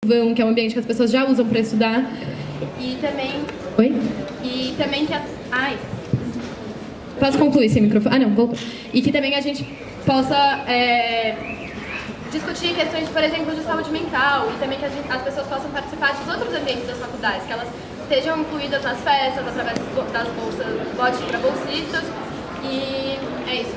que é um ambiente que as pessoas já usam para estudar. E também... Oi? E também que... Ai... Posso concluir sem microfone? Ah, não, voltou. E que também a gente possa discutir questões, por exemplo, de saúde mental e também que as pessoas possam participar dos outros ambientes das faculdades, que elas estejam incluídas nas festas, através das bolsas, botes para bolsistas. E é isso.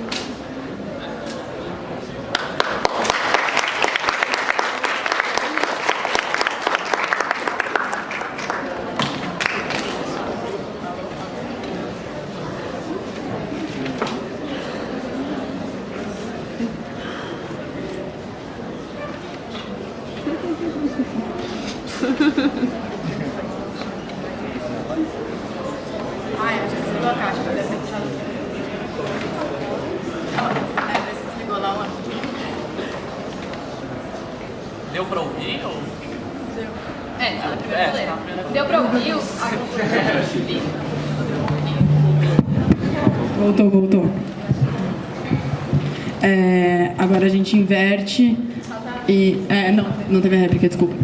Ai, eu já desligou a caixa, deve ter puxado. Você desligou lá, mano. Deu pra ouvir ou... Deu. Tá na primeira fileira. Deu pra ouvir Voltou. Agora a gente inverte e... não teve a réplica, desculpa.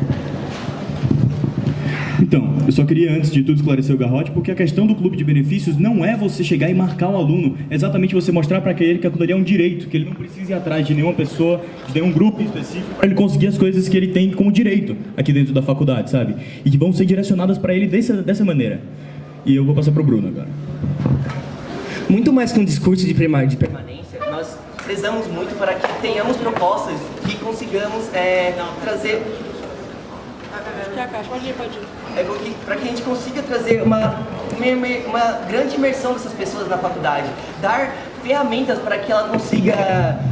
Então, eu só queria antes de tudo esclarecer o Garrote, porque a questão do clube de benefícios não é você chegar e marcar um aluno, é exatamente você mostrar para ele que aquilo ali é um direito, que ele não precisa ir atrás de nenhuma pessoa, de nenhum grupo específico, para ele conseguir as coisas que ele tem como direito aqui dentro da faculdade, sabe? E que vão ser direcionadas para ele dessa maneira. E eu vou passar para o Bruno agora. Muito mais que um discurso de permanência, nós prezamos muito para que tenhamos propostas que consigamos trazer... Pode ir. Para que a gente consiga trazer uma grande imersão dessas pessoas na faculdade, dar ferramentas para que ela consiga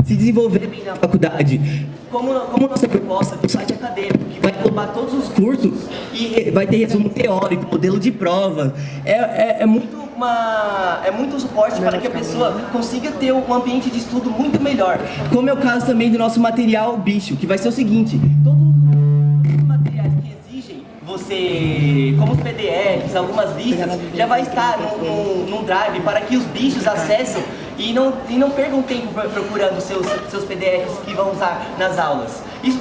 se desenvolver bem na faculdade, como nossa proposta do site acadêmico, que vai englobar todos os cursos e vai ter resumo teórico, modelo de prova, é muito suporte para que a pessoa consiga ter um ambiente de estudo muito melhor, como é o caso também do nosso material bicho, que vai ser o seguinte: todos os materiais que exigem você, como os PDFs, algumas listas, já vai estar num drive para que os bichos acessem e não percam tempo procurando seus PDFs que vão usar nas aulas. Isso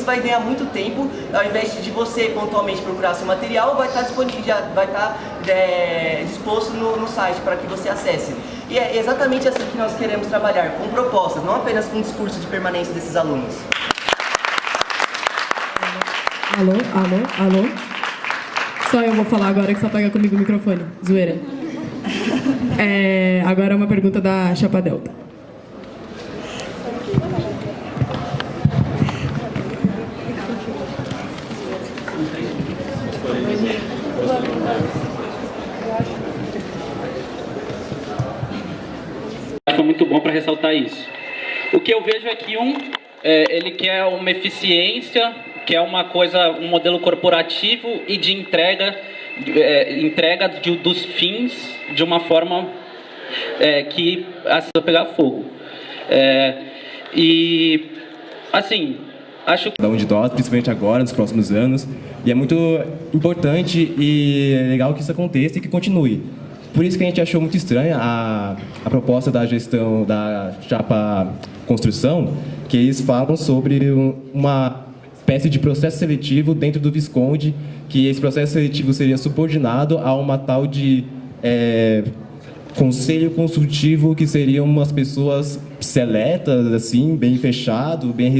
vai ganhar muito tempo, ao invés de você pontualmente procurar seu material, vai estar disponível, já vai estar disposto no site para que você acesse. E é exatamente assim que nós queremos trabalhar, com propostas, não apenas com discurso de permanência desses alunos. Alô? Só eu vou falar agora que só pega comigo o microfone. Zoeira. Agora uma pergunta da Chapa Delta. Foi muito bom para ressaltar isso. O que eu vejo é que ele quer uma eficiência, quer uma coisa, um modelo corporativo e de entrega dos fins de uma forma que a pegar fogo. E assim, acho que cada um de nós, principalmente agora, nos próximos anos, e é muito importante e legal que isso aconteça e que continue. Por isso que a gente achou muito estranha a proposta da gestão da Chapa Construção, que eles falam sobre uma espécie de processo seletivo dentro do Visconde, que esse processo seletivo seria subordinado a uma tal de conselho consultivo, que seriam umas pessoas seletas, assim, bem fechado, bem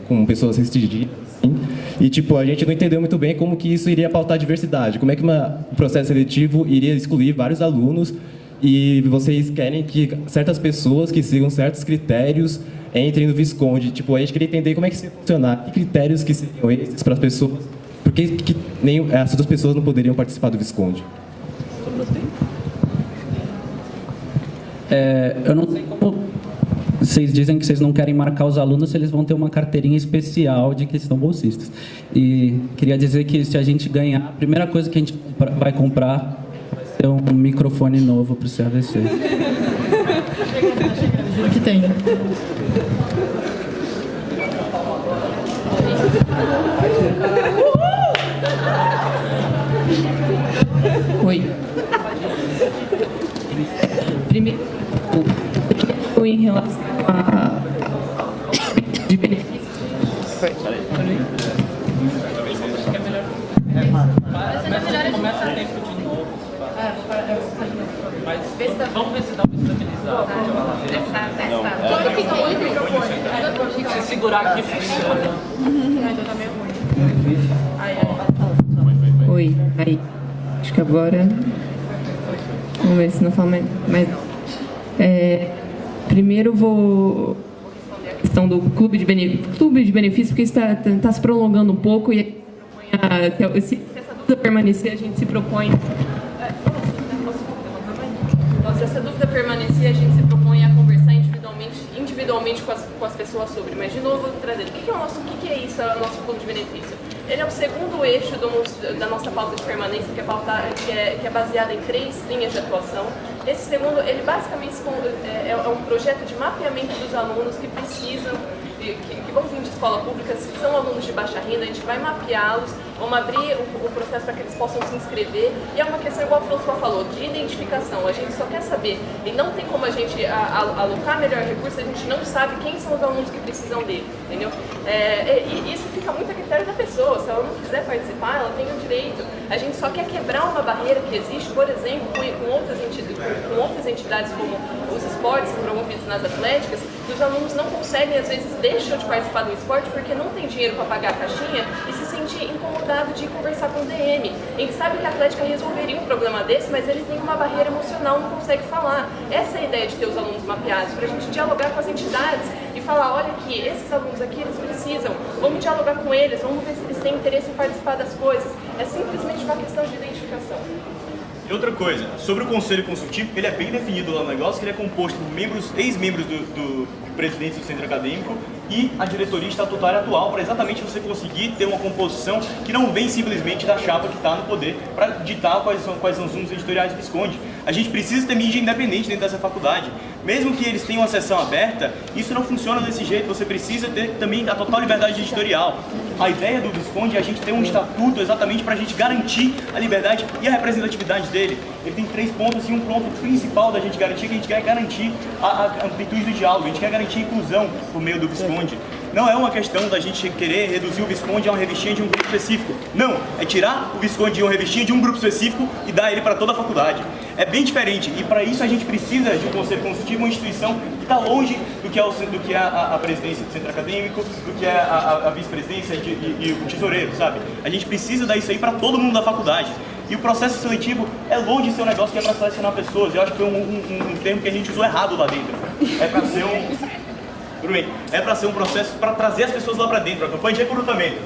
com pessoas restrigidas, assim. E, a gente não entendeu muito bem como que isso iria pautar a diversidade, como é que um processo seletivo iria excluir vários alunos e vocês querem que certas pessoas que sigam certos critérios entrem no Visconde. A gente queria entender como é que isso ia funcionar, que critérios que seriam esses para as pessoas, porque nem as outras pessoas não poderiam participar do Visconde. Eu não sei como vocês dizem que vocês não querem marcar os alunos se eles vão ter uma carteirinha especial de que são bolsistas. E queria dizer que se a gente ganhar, a primeira coisa que a gente vai comprar vai ser um microfone novo para o CAVC. Juro que tem. Oi. Primeiro, em relação a de benefícios. Vamos ver se dá pra estabilizar. Se segurar aqui, funciona. Oi, aí. Acho que agora. Vamos ver se não fala mais. Primeiro vou responder a questão do clube de benefício, porque está se prolongando um pouco e se essa dúvida permanecer, a gente se propõe. Se essa dúvida permanecer, a gente se propõe a conversar individualmente com as pessoas sobre. Mas, de novo, trazendo, o que é isso, o nosso clube de benefício? Ele é o segundo eixo da nossa pauta de permanência, que é baseada em 3 linhas de atuação. Esse segundo, ele basicamente é um projeto de mapeamento dos alunos que precisam, que vão vir de escola pública, se são alunos de baixa renda, a gente vai mapeá-los, vamos abrir o processo para que eles possam se inscrever, e é uma questão, igual o François falou, de identificação. A gente só quer saber, e não tem como a gente alocar melhor recurso, a gente não sabe quem são os alunos que precisam dele, entendeu? E isso fica muito a critério da pessoa. Se ela não quiser participar, ela tem o direito. A gente só quer quebrar uma barreira que existe, por exemplo, com outras entidades como os esportes promovidos nas atléticas, que os alunos não conseguem, às vezes deixam de participar do esporte porque não tem dinheiro para pagar a caixinha e se sente incomodado de conversar com o DM. A gente sabe que a Atlética resolveria um problema desse, mas ele tem uma barreira emocional, não consegue falar. Essa é a ideia de ter os alunos mapeados, para a gente dialogar com as entidades e falar, olha aqui, esses alunos aqui, eles precisam, vamos dialogar com eles, vamos ver se eles têm interesse em participar das coisas. É simplesmente uma questão de identificação. E outra coisa, sobre o conselho consultivo, ele é bem definido lá no negócio, que ele é composto por ex-membros do presidente do centro acadêmico e a diretoria estatutária atual, para exatamente você conseguir ter uma composição que não vem simplesmente da chapa que está no poder para ditar quais são os rumos editoriais do Visconde. A gente precisa ter mídia independente dentro dessa faculdade. Mesmo que eles tenham uma sessão aberta, isso não funciona desse jeito, você precisa ter também a total liberdade editorial. A ideia do Visconde é a gente ter um estatuto exatamente para a gente garantir a liberdade e a representatividade dele. Ele tem 3 pontos e um ponto principal da gente garantir, que a gente quer garantir a amplitude do diálogo, a gente quer garantir a inclusão por meio do Visconde. Não é uma questão da gente querer reduzir o Visconde a uma revistinha de um grupo específico. Não, é tirar o Visconde de uma revistinha de um grupo específico e dar ele para toda a faculdade. É bem diferente, e para isso a gente precisa de um conselho consultivo, uma instituição que está longe do que é a presidência do centro acadêmico, do que é a vice-presidência e o tesoureiro, sabe? A gente precisa dar isso aí para todo mundo da faculdade. E o processo seletivo é longe de ser um negócio que é para selecionar pessoas. Eu acho que foi um termo que a gente usou errado lá dentro. É para ser é para ser um processo para trazer as pessoas lá para dentro, a campanha de recrutamento.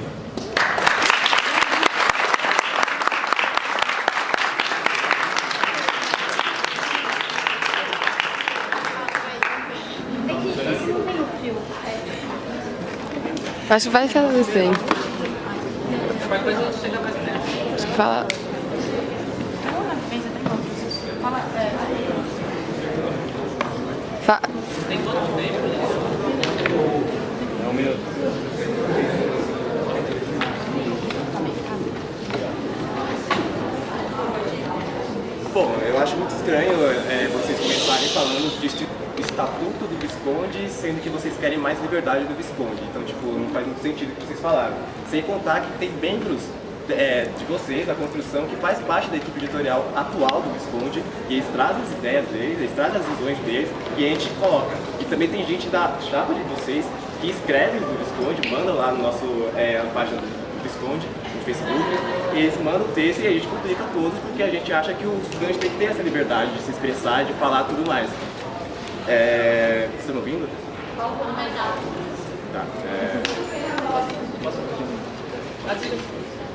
Acho que vai fazer assim. Qualquer coisa a gente chega mais tempo. Acho que fala. Tem todo o tempo. É 1 minuto. Bom, eu acho muito estranho vocês começarem falando de estatuto do Visconde, sendo que vocês querem mais liberdade do Visconde. Então, tipo, não faz muito sentido o que vocês falaram. Sem contar que tem membros de vocês, da construção, que faz parte da equipe editorial atual do Visconde, e eles trazem as ideias deles, eles trazem as visões deles, e a gente coloca. E também tem gente da chapa de vocês que escreve no Visconde, manda lá no nosso página do Visconde, no Facebook, e eles mandam o texto e a gente publica todos, porque a gente acha que o estudante tem que ter essa liberdade de se expressar, de falar tudo mais. Vocês estão me ouvindo? Tá.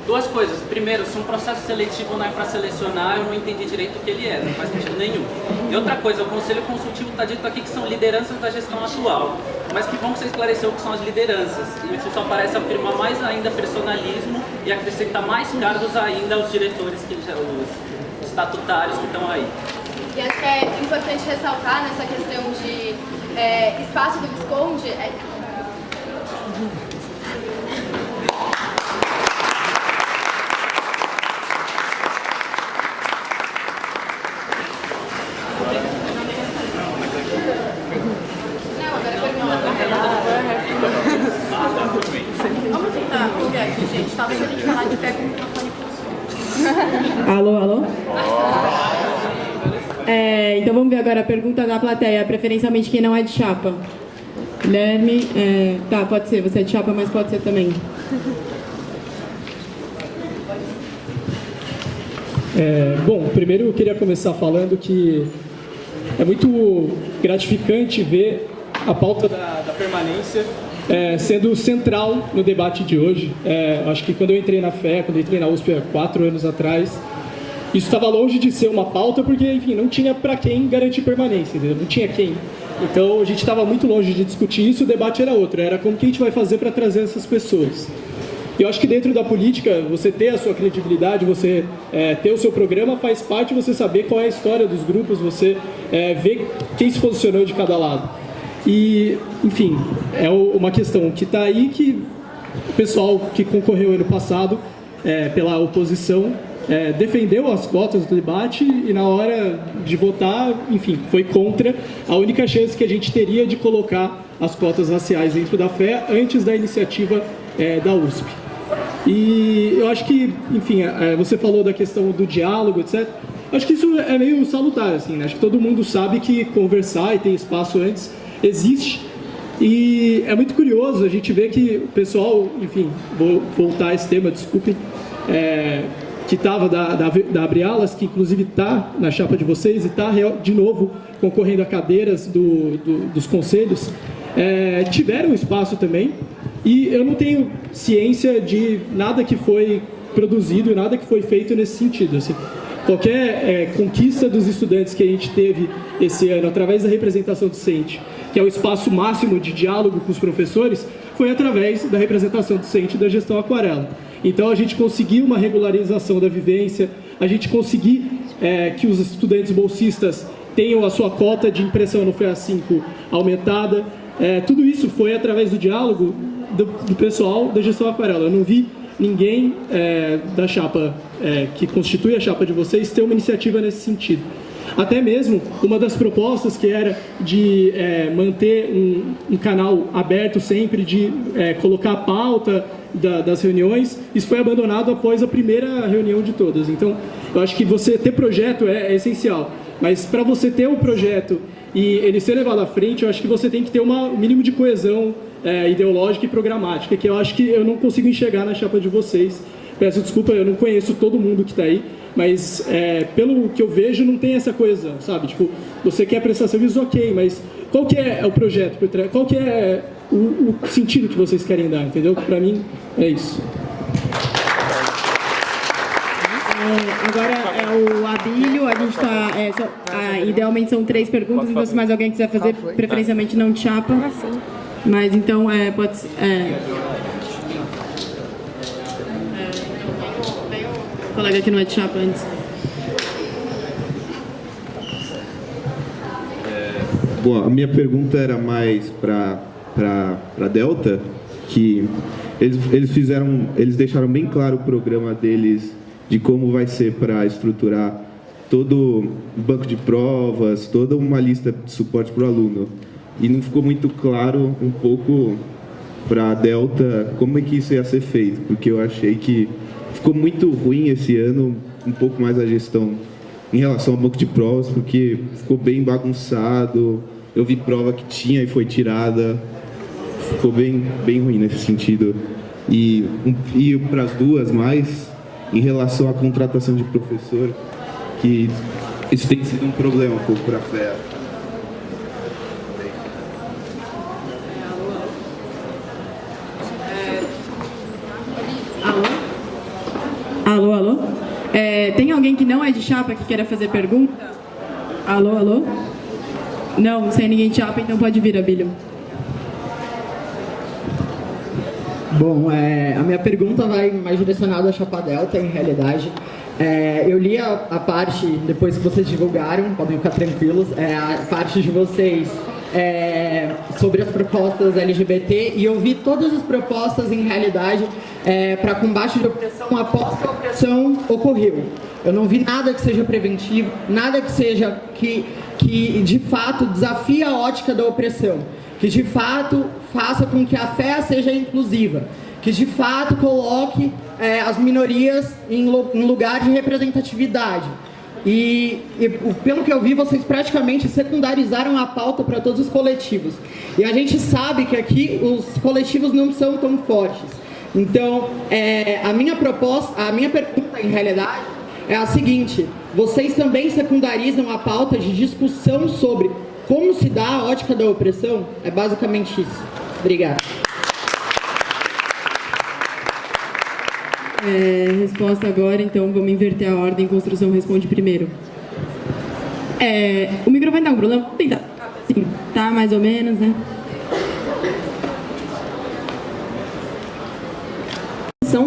Duas coisas. Primeiro, se um processo seletivo não é para selecionar, eu não entendi direito o que ele é, não faz sentido nenhum. E outra coisa, o conselho consultivo está dito aqui que são lideranças da gestão atual, mas que bom que você esclareceu o que são as lideranças. Isso só parece afirmar mais ainda personalismo e acrescentar mais cargos ainda aos diretores, os estatutários que estão aí. E acho que é importante ressaltar nessa questão de espaço do Visconde. Vamos tentar ouvir aqui, gente. Talvez a gente falar de pé com o microfone funcione. Alô, alô? Então vamos ver agora a pergunta da plateia, preferencialmente quem não é de chapa. Guilherme, tá, pode ser, você é de chapa, mas pode ser também. Bom, primeiro eu queria começar falando que é muito gratificante ver a pauta da permanência sendo central no debate de hoje. Acho que quando eu entrei na FE, quando eu entrei na USP há 4 anos atrás, isso estava longe de ser uma pauta porque, enfim, não tinha para quem garantir permanência, entendeu? Não tinha quem. Então a gente estava muito longe de discutir isso, o debate era outro, era como que a gente vai fazer para trazer essas pessoas. Eu acho que dentro da política, você ter a sua credibilidade, você ter o seu programa, faz parte de você saber qual é a história dos grupos, você ver quem se posicionou de cada lado. E, enfim, é uma questão que está aí, que o pessoal que concorreu ano passado pela oposição defendeu as cotas do debate e na hora de votar, enfim, foi contra a única chance que a gente teria de colocar as cotas raciais dentro da FE antes da iniciativa da USP. E eu acho que, enfim, você falou da questão do diálogo, etc. Acho que isso é meio salutar, assim, né? Acho que todo mundo sabe que conversar e ter espaço antes existe. E é muito curioso a gente ver que o pessoal, enfim, vou voltar a esse tema, desculpem, que estava da Abrialas, que inclusive está na chapa de vocês e está de novo concorrendo a cadeiras dos conselhos, tiveram espaço também. E eu não tenho ciência de nada que foi produzido e nada que foi feito nesse sentido. Assim, qualquer conquista dos estudantes que a gente teve esse ano através da representação docente, que é o espaço máximo de diálogo com os professores, foi através da representação docente da gestão Aquarela. Então a gente conseguiu uma regularização da vivência, a gente conseguiu que os estudantes bolsistas tenham a sua cota de impressão no FEA5 aumentada. Tudo isso foi através do diálogo do pessoal da gestão Aquarela. Eu não vi ninguém da chapa que constitui a chapa de vocês ter uma iniciativa nesse sentido. Até mesmo uma das propostas que era de manter um canal aberto sempre, de colocar a pauta das reuniões, isso foi abandonado após a primeira reunião de todas. Então, eu acho que você ter projeto é essencial, mas para você ter um projeto e ele ser levado à frente, eu acho que você tem que ter um mínimo de coesão ideológica e programática, que eu acho que eu não consigo enxergar na chapa de vocês. Peço desculpa, eu não conheço todo mundo que está aí, mas pelo que eu vejo não tem essa coesão, sabe? Tipo, você quer prestar serviço, ok, mas qual que é o projeto por trás? Qual que é o sentido que vocês querem dar, entendeu? Para mim, é isso. Agora é o Abílio, a gente está... idealmente são 3 perguntas, então se mais alguém quiser fazer, preferencialmente não de chapa. Mas então, pode ser... O colega que não é de chapa antes. Bom, a minha pergunta era mais para Delta, que eles deixaram bem claro o programa deles de como vai ser para estruturar todo o banco de provas, toda uma lista de suporte para o aluno. E não ficou muito claro um pouco para a Delta como é que isso ia ser feito, porque eu achei que ficou muito ruim esse ano, um pouco mais a gestão em relação ao banco de provas, porque ficou bem bagunçado, eu vi prova que tinha e foi tirada, ficou bem ruim nesse sentido. E para as duas mais, em relação à contratação de professor, que isso tem sido um problema um pouco para a FEA. Alô? Tem alguém que não é de chapa que queira fazer pergunta? Alô? Não, sem ninguém de chapa, então pode vir, Abílio. Bom, a minha pergunta vai mais direcionada à chapa Delta, em realidade. Eu li a parte, depois que vocês divulgaram, podem ficar tranquilos, a parte de vocês sobre as propostas LGBT, e eu vi todas as propostas, em realidade, para combate de opressão após que a opressão ocorreu. Eu não vi nada que seja preventivo, nada que seja que de fato desafie a ótica da opressão, que de fato faça com que a fé seja inclusiva, que de fato coloque as minorias em lugar de representatividade. Pelo que eu vi, vocês praticamente secundarizaram a pauta para todos os coletivos. E a gente sabe que aqui os coletivos não são tão fortes. Então, a minha pergunta, em realidade, é a seguinte: vocês também secundarizam a pauta de discussão sobre como se dá a ótica da opressão? É basicamente isso. Obrigada. Resposta agora, então vamos inverter a ordem. Construção responde primeiro. O microfone dá um problema? Vou tentar. Sim, tá mais ou menos, né?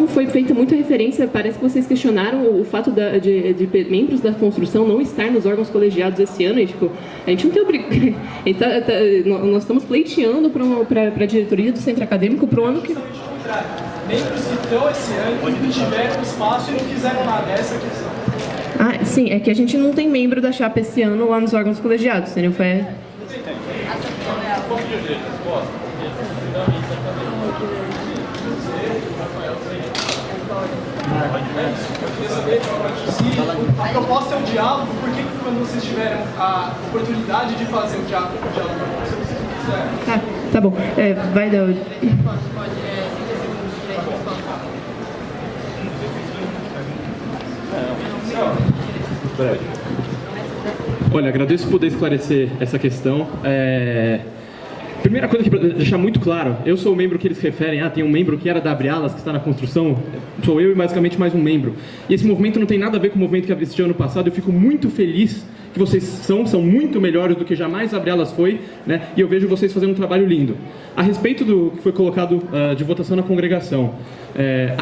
Foi feita muita referência, parece que vocês questionaram o fato de membros da construção não estar nos órgãos colegiados esse ano, e, tipo, a gente não tem obrigação, nós estamos pleiteando para a diretoria do centro acadêmico para o ano que... Membros que estão esse ano, que tiveram espaço e não fizeram nada, essa é a questão. Sim, é que a gente não tem membro da chapa esse ano lá nos órgãos colegiados, entendeu? A proposta é o diálogo, por que quando vocês tiveram a oportunidade de fazer o diálogo vocês fizeram? Tá bom. Vai dar... Olha, agradeço por poder esclarecer essa questão. Primeira coisa que para deixar muito claro, eu sou o membro que eles referem, tem um membro que era da Abre Alas, que está na construção, sou eu e basicamente mais um membro. E esse movimento não tem nada a ver com o movimento que existiu ano passado, eu fico muito feliz que vocês são muito melhores do que jamais Abre Alas foi, né? E eu vejo vocês fazendo um trabalho lindo. A respeito do que foi colocado de votação na congregação,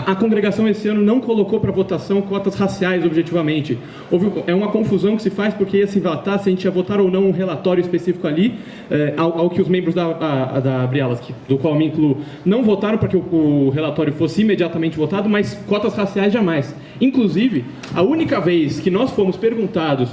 a congregação esse ano não colocou para votação cotas raciais objetivamente. É uma confusão que se faz porque ia se votar se a gente ia votar ou não um relatório específico ali, ao que os membros da Abre Alas, do qual me incluo, não votaram para que o relatório fosse imediatamente votado, mas cotas raciais jamais. Inclusive, a única vez que nós fomos perguntados,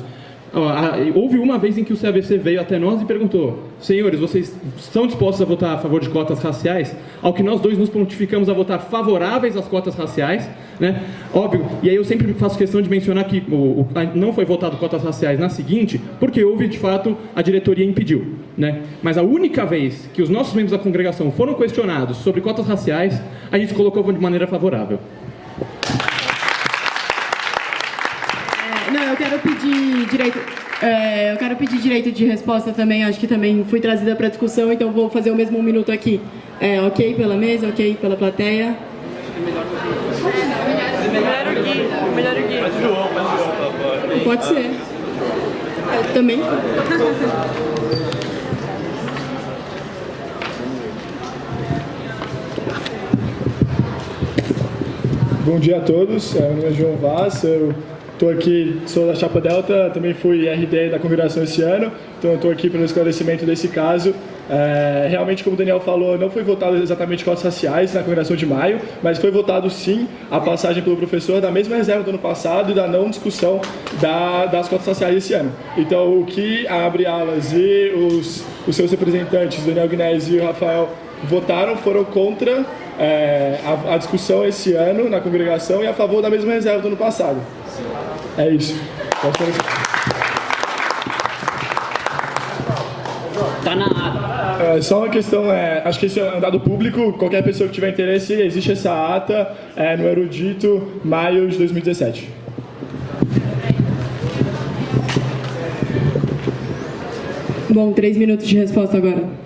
houve uma vez em que o CAVC veio até nós e perguntou: senhores, vocês estão dispostos a votar a favor de cotas raciais? Ao que nós dois nos prontificamos a votar favoráveis às cotas raciais, né? Óbvio, e aí eu sempre faço questão de mencionar que não foi votado cotas raciais na seguinte, porque houve, de fato, a diretoria impediu, né? Mas a única vez que os nossos membros da congregação foram questionados sobre cotas raciais, a gente colocou de maneira favorável. Eu quero pedir direito de resposta também, acho que também fui trazida para discussão, então vou fazer o mesmo 1 minuto aqui. Ok pela mesa, ok pela plateia? Melhor aqui. Pode ser. Também. Bom dia a todos, meu nome é João Vaz, eu estou aqui, sou da Chapa Delta, também fui RD da congregação esse ano, então eu estou aqui pelo esclarecimento desse caso. Realmente, como o Daniel falou, não foi votado exatamente cotas raciais na congregação de maio, mas foi votado sim a passagem pelo professor da mesma reserva do ano passado e da não discussão das cotas raciais esse ano. Então, o que a Abre Alas e os seus representantes, Daniel Guinesi e o Rafael, votaram foram contra a discussão esse ano na congregação e a favor da mesma reserva do ano passado. É isso. Tá na ata. Só uma questão, acho que esse é um dado público, qualquer pessoa que tiver interesse, existe essa ata no Erudito, maio de 2017. Bom, 3 minutos de resposta agora.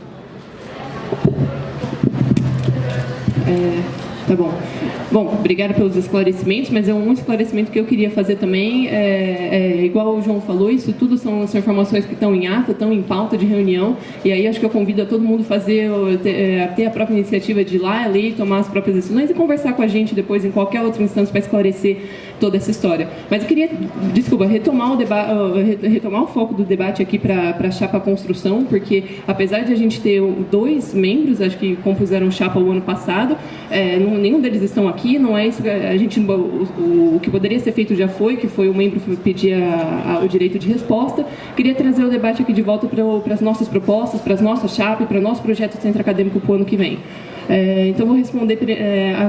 Tá bom. Bom, obrigada pelos esclarecimentos, mas um esclarecimento que eu queria fazer também, igual o João falou, isso tudo são informações que estão em ata, estão em pauta de reunião, e aí acho que eu convido a todo mundo a ter a própria iniciativa de ir lá, ler, tomar as próprias decisões e conversar com a gente depois em qualquer outra instância para esclarecer toda essa história. Mas eu queria, retomar o foco do debate aqui para a Chapa Construção, porque apesar de a gente ter 2 membros, acho que compuseram Chapa o ano passado, nenhum deles estão aqui, não é isso, o que poderia ser feito já foi, que foi o membro pedir o direito de resposta. Queria trazer o debate aqui de volta para as nossas propostas, para as nossas chapas, para o nosso projeto de centro acadêmico para o ano que vem. Então, vou responder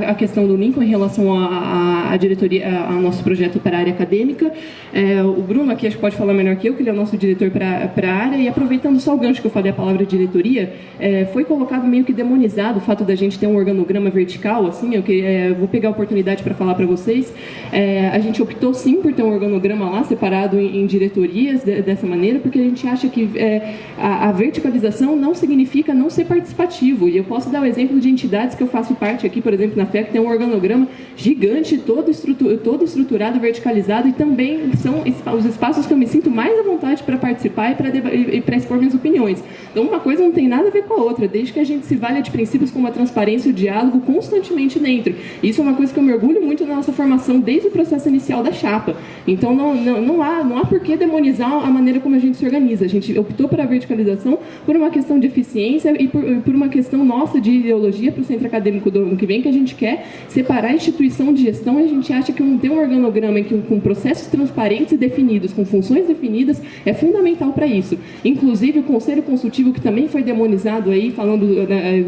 a questão do Lincoln em relação à diretoria, ao nosso projeto para a área acadêmica. O Bruno aqui acho que pode falar melhor que eu, que ele é o nosso diretor para a área, e aproveitando só o gancho que eu falei a palavra diretoria, foi colocado meio que demonizado o fato da gente ter um organograma vertical, assim, eu vou pegar a oportunidade para falar para vocês. A gente optou sim por ter um organograma lá separado em diretorias dessa maneira, porque a gente acha que a verticalização não significa não ser participativo, e eu posso dar o exemplo de entidades que eu faço parte aqui, por exemplo, na FEA, que tem um organograma gigante, todo estruturado, verticalizado, e também são os espaços que eu me sinto mais à vontade para participar e para expor minhas opiniões. Então, uma coisa não tem nada a ver com a outra, desde que a gente se valha de princípios como a transparência e o diálogo constantemente dentro. Isso é uma coisa que eu mergulho muito na nossa formação desde o processo inicial da chapa. Então, não há por que demonizar a maneira como a gente se organiza. A gente optou pela verticalização por uma questão de eficiência e por uma questão nossa de ideologia para o centro acadêmico do ano que vem, que a gente quer separar a instituição de gestão, e a gente acha que ter um organograma com processos transparentes e definidos, com funções definidas, é fundamental para isso. Inclusive, o Conselho Consultivo, que também foi demonizado aí, falando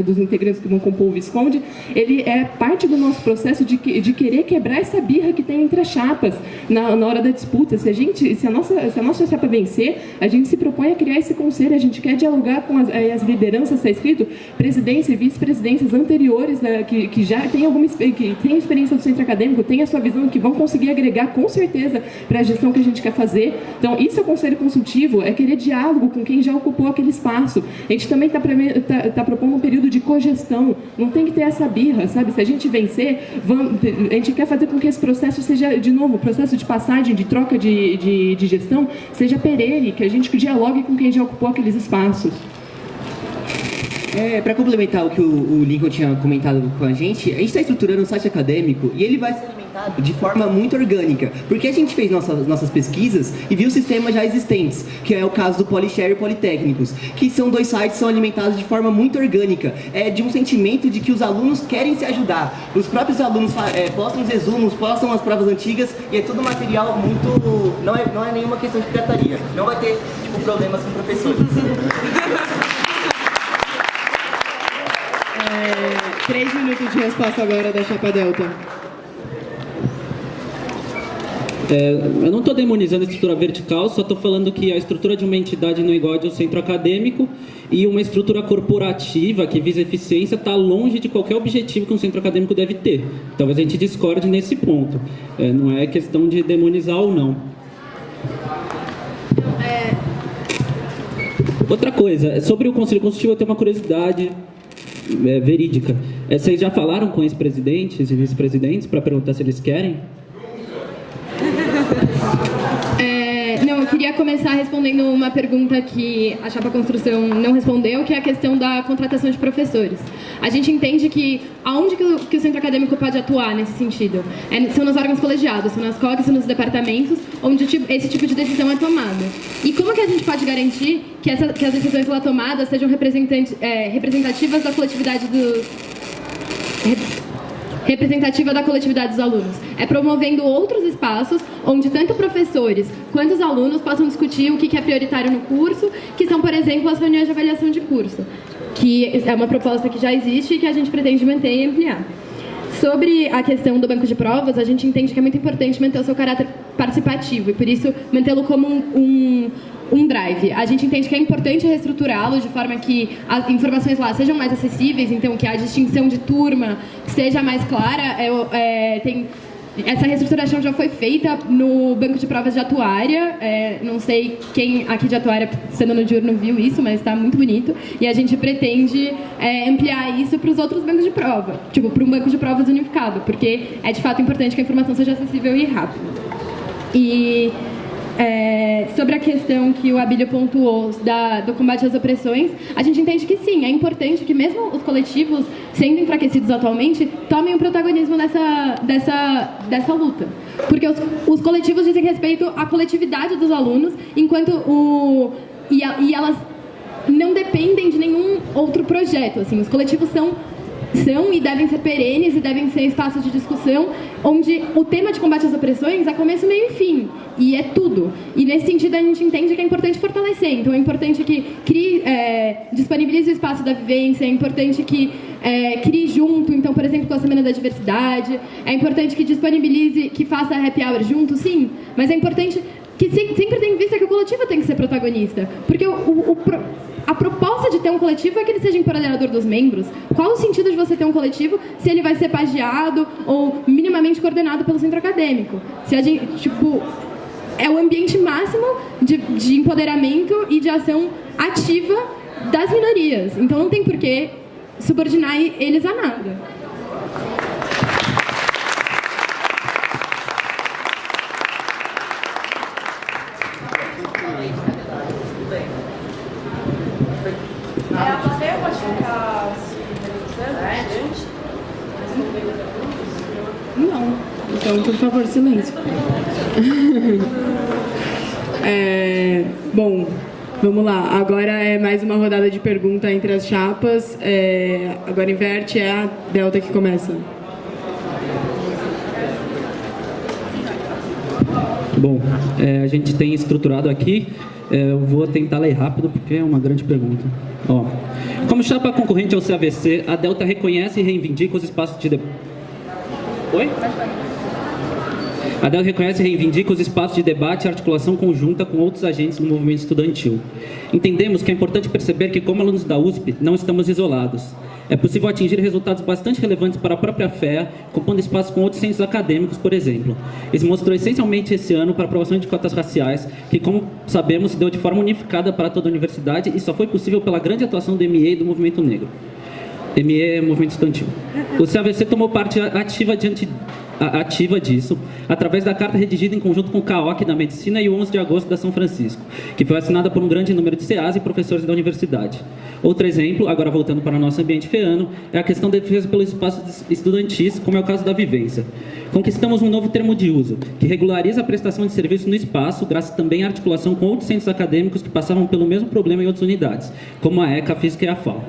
dos integrantes que vão compor o Visconde, ele é parte do nosso processo de querer quebrar essa birra que tem entre as chapas na hora da disputa. Se a nossa chapa vencer, a gente se propõe a criar esse conselho, a gente quer dialogar com as lideranças, está escrito, presidência e vice-presidências anteriores, que já tem que tem experiência do centro acadêmico, tem a sua visão, que vão conseguir agregar com certeza para a gestão que a gente quer fazer. Então, isso é o conselho consultivo, é querer diálogo com quem já ocupou aquele espaço. A gente também está propondo um período de cogestão, não tem que ter essa birra, sabe? Se a gente vencer, a gente quer fazer com que esse processo seja, de novo, o processo de passagem, de troca de gestão, seja perene, que a gente dialogue com quem já ocupou aqueles espaços. Para complementar o que o Lincoln tinha comentado com a gente está estruturando um site acadêmico e ele vai ser alimentado de forma muito orgânica, porque a gente fez nossas pesquisas e viu sistemas já existentes, que é o caso do Polishare e Politécnicos, que são dois sites que são alimentados de forma muito orgânica, de um sentimento de que os alunos querem se ajudar. Os próprios alunos postam os resumos, postam as provas antigas, e é tudo material muito... Não é nenhuma questão de pirataria, não vai ter problemas com professores. 3 minutos de resposta agora da Chapa Delta. Eu não estou demonizando a estrutura vertical, só estou falando que a estrutura de uma entidade não é igual ao centro acadêmico, e uma estrutura corporativa que visa eficiência está longe de qualquer objetivo que um centro acadêmico deve ter. Talvez a gente discorde nesse ponto. Não é questão de demonizar ou não. Outra coisa, sobre o Conselho Consultivo eu tenho uma curiosidade verídica. Vocês já falaram com ex-presidentes e vice-presidentes para perguntar se eles querem? Não, eu queria começar respondendo uma pergunta que a Chapa Construção não respondeu, que é a questão da contratação de professores. A gente entende que aonde que o centro acadêmico pode atuar nesse sentido? São nos órgãos colegiados, são nas COGs, são nos departamentos, onde esse tipo de decisão é tomada. E como que a gente pode garantir que as decisões lá tomadas sejam representativas da coletividade representativa da coletividade dos alunos? É promovendo outros espaços onde tanto professores quanto os alunos possam discutir o que é prioritário no curso, que são, por exemplo, as reuniões de avaliação de curso, que é uma proposta que já existe e que a gente pretende manter e ampliar. Sobre a questão do banco de provas, a gente entende que é muito importante manter o seu caráter participativo e, por isso, mantê-lo como um drive. A gente entende que é importante reestruturá-lo de forma que as informações lá sejam mais acessíveis, então que a distinção de turma seja mais clara. Essa reestruturação já foi feita no banco de provas de Atuária. Não sei quem aqui de Atuária, sendo no diurno, viu isso, mas está muito bonito. E a gente pretende ampliar isso para os outros bancos de prova, tipo, para um banco de provas unificado, porque é de fato importante que a informação seja acessível e rápida. E sobre a questão que o Abílio pontuou do combate às opressões, a gente entende que sim, é importante que mesmo os coletivos, sendo enfraquecidos atualmente, tomem o protagonismo dessa luta. Porque os coletivos dizem respeito à coletividade dos alunos, enquanto e elas não dependem de nenhum outro projeto. Assim, os coletivos são são e devem ser perenes e devem ser espaços de discussão onde o tema de combate às opressões é começo, meio e fim, e é tudo. E nesse sentido a gente entende que é importante fortalecer, então é importante que disponibilize o espaço da vivência, é importante que crie junto, então, por exemplo, com a Semana da Diversidade, é importante que disponibilize, que faça happy hour junto, sim, mas é importante que sempre tenha em vista que o coletivo tem que ser protagonista, porque a proposta de ter um coletivo é que ele seja empoderador dos membros. Qual o sentido de você ter um coletivo se ele vai ser pagiado ou minimamente coordenado pelo centro acadêmico? Se a gente, é o ambiente máximo de empoderamento e de ação ativa das minorias. Então não tem por que subordinar eles a nada. A plateia pode ficar se gente? Não. Então, por favor, silêncio. Bom, vamos lá. Agora é mais uma rodada de pergunta entre as chapas. Agora inverte, é a Delta que começa. Bom, a gente tem estruturado aqui, eu vou tentar ler rápido porque é uma grande pergunta. Ó, como chapa concorrente ao CAVC, a Delta reconhece e reivindica os espaços de debate. Oi? A Delta reconhece e reivindica os espaços de debate e articulação conjunta com outros agentes do movimento estudantil. Entendemos que é importante perceber que, como alunos da USP, não estamos isolados. É possível atingir resultados bastante relevantes para a própria FEA, compondo espaços com outros centros acadêmicos, por exemplo. Isso mostrou essencialmente esse ano para a aprovação de cotas raciais, que, como sabemos, se deu de forma unificada para toda a universidade e só foi possível pela grande atuação do ME e do movimento negro. ME é movimento estudantil. O CAVC tomou parte ativa disso, através da carta redigida em conjunto com o CAOC da Medicina e o 11 de agosto da São Francisco, que foi assinada por um grande número de CAs e professores da universidade. Outro exemplo, agora voltando para o nosso ambiente feano, é a questão da defesa pelos espaços estudantis, como é o caso da vivência. Conquistamos um novo termo de uso, que regulariza a prestação de serviço no espaço, graças também à articulação com outros centros acadêmicos que passavam pelo mesmo problema em outras unidades, como a ECA, a Física e a FAO.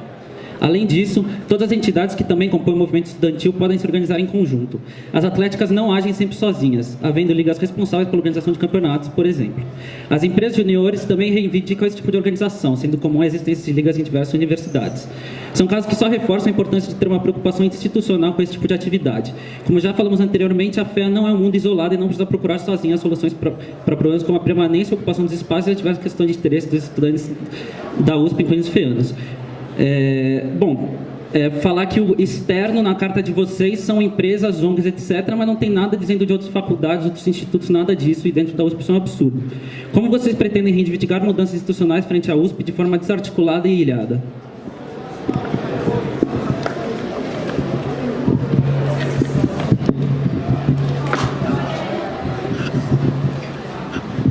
Além disso, todas as entidades que também compõem o movimento estudantil podem se organizar em conjunto. As atléticas não agem sempre sozinhas, havendo ligas responsáveis pela organização de campeonatos, por exemplo. As empresas juniores também reivindicam esse tipo de organização, sendo comum a existência de ligas em diversas universidades. São casos que só reforçam a importância de ter uma preocupação institucional com esse tipo de atividade. Como já falamos anteriormente, a FEA não é um mundo isolado e não precisa procurar sozinha soluções para problemas como a permanência e ocupação dos espaços e as diversas questões de interesse dos estudantes da USP, incluindo os feanos. Falar que o externo na carta de vocês são empresas, ONGs, etc., mas não tem nada dizendo de outras faculdades, outros institutos, nada disso, e dentro da USP isso é um absurdo. Como vocês pretendem reivindicar mudanças institucionais frente à USP de forma desarticulada e ilhada?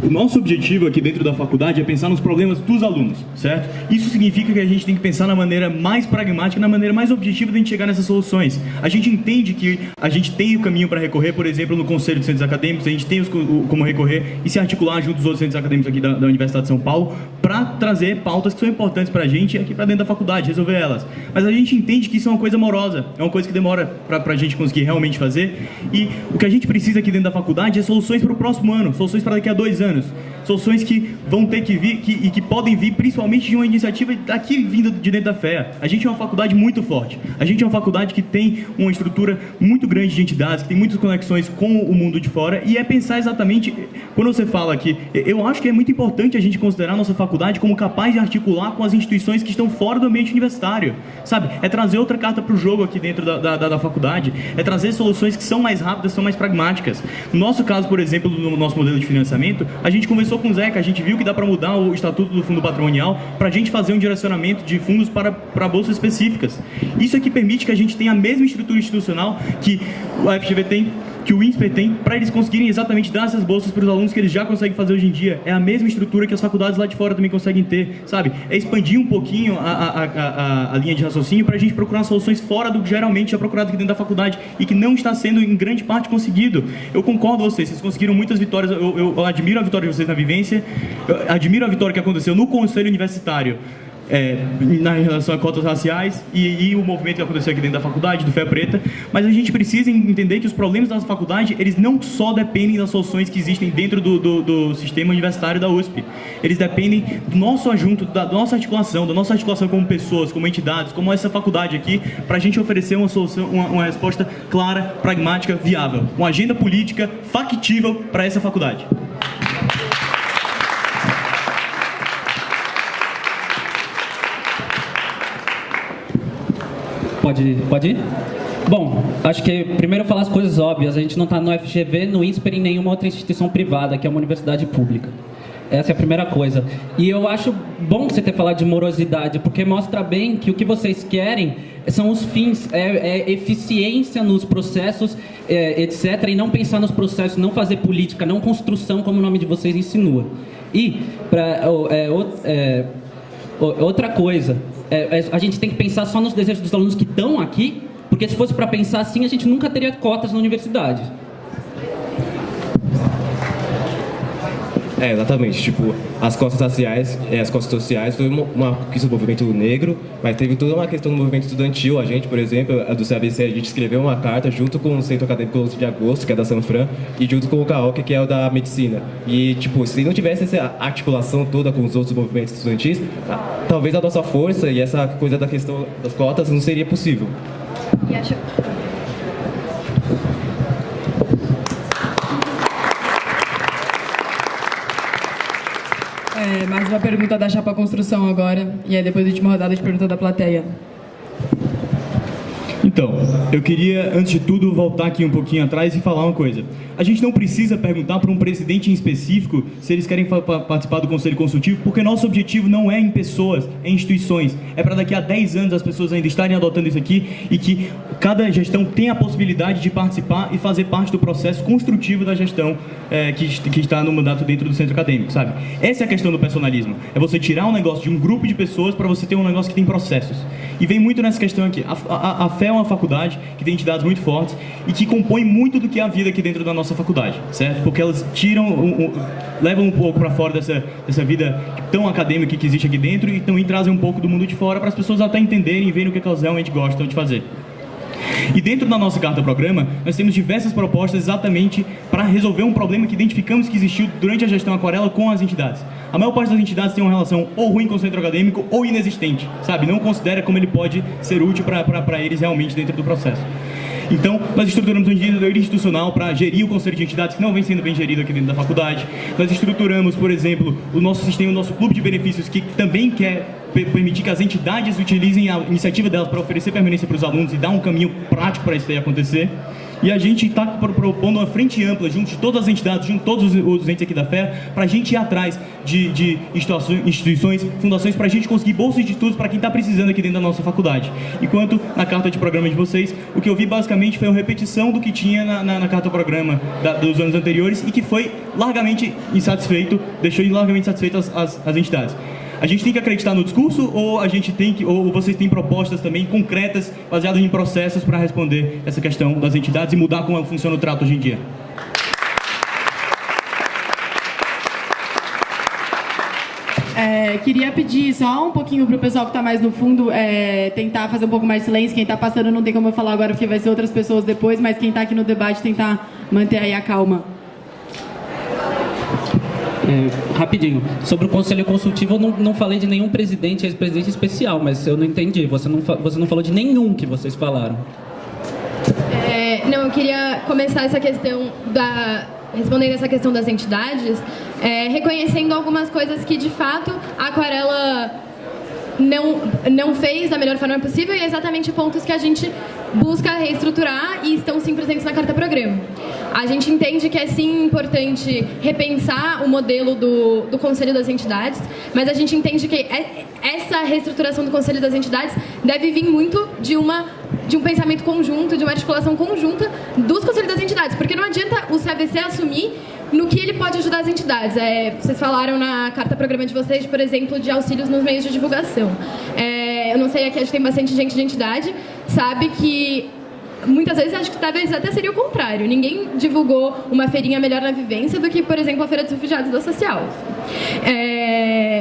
O nosso objetivo aqui dentro da faculdade é pensar nos problemas dos alunos, certo? Isso significa que a gente tem que pensar na maneira mais pragmática, na maneira mais objetiva de a gente chegar nessas soluções. A gente entende que a gente tem o caminho para recorrer, por exemplo, no Conselho de Centros Acadêmicos, a gente tem como recorrer e se articular junto dos outros centros acadêmicos aqui da Universidade de São Paulo para trazer pautas que são importantes para a gente aqui para dentro da faculdade, resolver elas. Mas a gente entende que isso é uma coisa morosa, é uma coisa que demora para a gente conseguir realmente fazer, e o que a gente precisa aqui dentro da faculdade é soluções para o próximo ano, soluções para daqui a 2 anos. Soluções que vão ter que vir e que podem vir principalmente de uma iniciativa daqui vinda de dentro da FEA. A gente é uma faculdade muito forte. A gente é uma faculdade que tem uma estrutura muito grande de entidades, que tem muitas conexões com o mundo de fora, e é pensar exatamente, quando você fala aqui, eu acho que é muito importante a gente considerar a nossa faculdade como capaz de articular com as instituições que estão fora do ambiente universitário, sabe? É trazer outra carta para o jogo aqui dentro da faculdade, é trazer soluções que são mais rápidas, são mais pragmáticas. No nosso caso, por exemplo, no nosso modelo de financiamento, a gente conversou com o Zeca, a gente viu que dá para mudar o estatuto do fundo patrimonial para a gente fazer um direcionamento de fundos para bolsas específicas. Isso é que permite que a gente tenha a mesma estrutura institucional que o FGV tem, que o INSPER tem, para eles conseguirem exatamente dar essas bolsas para os alunos que eles já conseguem fazer hoje em dia. É a mesma estrutura que as faculdades lá de fora também conseguem ter, sabe? É expandir um pouquinho a linha de raciocínio para a gente procurar soluções fora do que geralmente é procurado aqui dentro da faculdade e que não está sendo em grande parte conseguido. Eu concordo com vocês conseguiram muitas vitórias, eu admiro a vitória de vocês na vivência, eu admiro a vitória que aconteceu no conselho universitário. em relação a cotas raciais e o movimento que aconteceu aqui dentro da faculdade, do Fé Preta, mas a gente precisa entender que os problemas da faculdade, eles não só dependem das soluções que existem dentro do sistema universitário da USP, eles dependem do nosso ajunto, da nossa articulação como pessoas, como entidades, como essa faculdade aqui, para a gente oferecer uma solução, uma resposta clara, pragmática, viável, uma agenda política factível para essa faculdade. Pode ir? Bom, acho que primeiro falar as coisas óbvias. A gente não está no FGV, no INSPER, em nenhuma outra instituição privada, que é uma universidade pública. Essa é a primeira coisa. E eu acho bom você ter falado de morosidade, porque mostra bem que o que vocês querem são os fins, é eficiência nos processos, etc. E não pensar nos processos, não fazer política, não construção, como o nome de vocês insinua. E, outra coisa, a gente tem que pensar só nos desejos dos alunos que estão aqui, porque se fosse para pensar assim, a gente nunca teria cotas na universidade. Exatamente. Tipo, as cotas raciais, as cotas sociais foi uma conquista do movimento negro, mas teve toda uma questão do movimento estudantil. A gente, por exemplo, a do CABC, a gente escreveu uma carta junto com o Centro Acadêmico 11 de Agosto, que é da Sanfran, e junto com o CAOC, que é o da Medicina. E, tipo, se não tivesse essa articulação toda com os outros movimentos estudantis, talvez a nossa força e essa coisa da questão das cotas não seria possível. E acho... Mais uma pergunta da Chapa Construção agora, e aí depois a última rodada de pergunta da plateia. Então, eu queria, antes de tudo, voltar aqui um pouquinho atrás e falar uma coisa. A gente não precisa perguntar para um presidente em específico se eles querem participar do Conselho Consultivo, porque nosso objetivo não é em pessoas, é em instituições. É para daqui a 10 anos as pessoas ainda estarem adotando isso aqui e que cada gestão tenha a possibilidade de participar e fazer parte do processo construtivo da gestão que está no mandato dentro do centro acadêmico, sabe? Essa é a questão do personalismo. É você tirar um negócio de um grupo de pessoas para você ter um negócio que tem processos. E vem muito nessa questão aqui. A FE é uma faculdade que tem entidades muito fortes e que compõe muito do que é a vida aqui dentro da nossa faculdade, certo? Porque elas levam um pouco para fora dessa vida tão acadêmica que existe aqui dentro e também trazem um pouco do mundo de fora para as pessoas até entenderem e verem o que elas realmente gostam de fazer. E dentro da nossa carta-programa, nós temos diversas propostas exatamente para resolver um problema que identificamos que existiu durante a gestão Aquarela com as entidades. A maior parte das entidades tem uma relação ou ruim com o centro acadêmico ou inexistente, sabe? Não considera como ele pode ser útil para eles realmente dentro do processo. Então, nós estruturamos um diretor institucional para gerir o conselho de entidades que não vem sendo bem gerido aqui dentro da faculdade. Nós estruturamos, por exemplo, o nosso sistema, o nosso clube de benefícios, que também quer permitir que as entidades utilizem a iniciativa delas para oferecer permanência para os alunos e dar um caminho prático para isso aí acontecer. E a gente está propondo uma frente ampla junto de todas as entidades, junto de todos os entes aqui da FE, para a gente ir atrás de instituições, fundações, para a gente conseguir bolsas de estudos para quem está precisando aqui dentro da nossa faculdade. Enquanto na carta de programa de vocês, o que eu vi basicamente foi uma repetição do que tinha na carta de programa dos anos anteriores e que foi largamente insatisfeito, deixou largamente satisfeitas as entidades. A gente tem que acreditar no discurso ou ou vocês têm propostas também concretas baseadas em processos para responder essa questão das entidades e mudar como funciona o trato hoje em dia? Queria pedir só um pouquinho para o pessoal que está mais no fundo tentar fazer um pouco mais de silêncio. Quem está passando não tem como eu falar agora porque vai ser outras pessoas depois, mas quem está aqui no debate tentar manter aí a calma. Rapidinho, sobre o Conselho Consultivo, eu não falei de nenhum presidente, ex-presidente especial, mas eu não entendi. Você não falou de nenhum que vocês falaram. Não, eu queria começar essa questão respondendo essa questão das entidades, reconhecendo algumas coisas que, de fato, a Aquarela não fez da melhor forma possível e exatamente pontos que a gente busca reestruturar e estão sim presentes na Carta Programa. A gente entende que é sim importante repensar o modelo do Conselho das Entidades, mas a gente entende que essa reestruturação do Conselho das Entidades deve vir muito de um pensamento conjunto, de uma articulação conjunta dos Conselhos das Entidades, porque não adianta o CAVC assumir no que ele pode ajudar as entidades. Vocês falaram na Carta Programa de vocês, por exemplo, de auxílios nos meios de divulgação. Eu não sei, aqui a gente tem bastante gente de entidade, sabe que muitas vezes acho que talvez até seria o contrário. Ninguém divulgou uma feirinha melhor na vivência do que, por exemplo, a Feira dos Refugiados da Social.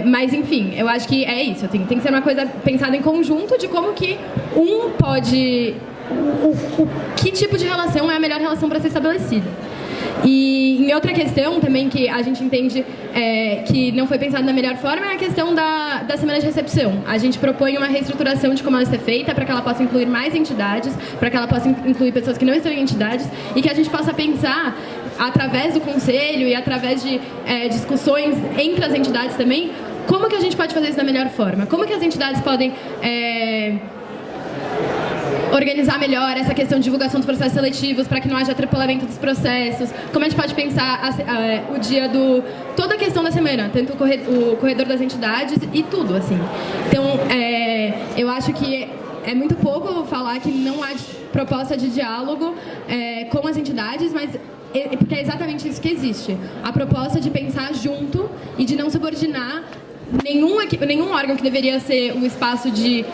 Mas, enfim, eu acho que é isso. Tem que ser uma coisa pensada em conjunto de como que um pode... que tipo de relação é a melhor relação para ser estabelecida. E em outra questão também que a gente entende que não foi pensado da melhor forma é a questão da semana de recepção. A gente propõe uma reestruturação de como ela ser feita para que ela possa incluir mais entidades, para que ela possa incluir pessoas que não estão em entidades e que a gente possa pensar através do conselho e através de discussões entre as entidades também, como que a gente pode fazer isso da melhor forma? Como que as entidades podem organizar melhor essa questão de divulgação dos processos seletivos para que não haja atropelamento dos processos, como a gente pode pensar o dia toda a questão da semana, tanto o corredor das entidades e tudo, assim. Então, eu acho que é muito pouco falar que não há proposta de diálogo com as entidades, mas porque é exatamente isso que existe. A proposta de pensar junto e de não subordinar nenhum órgão que deveria ser um espaço de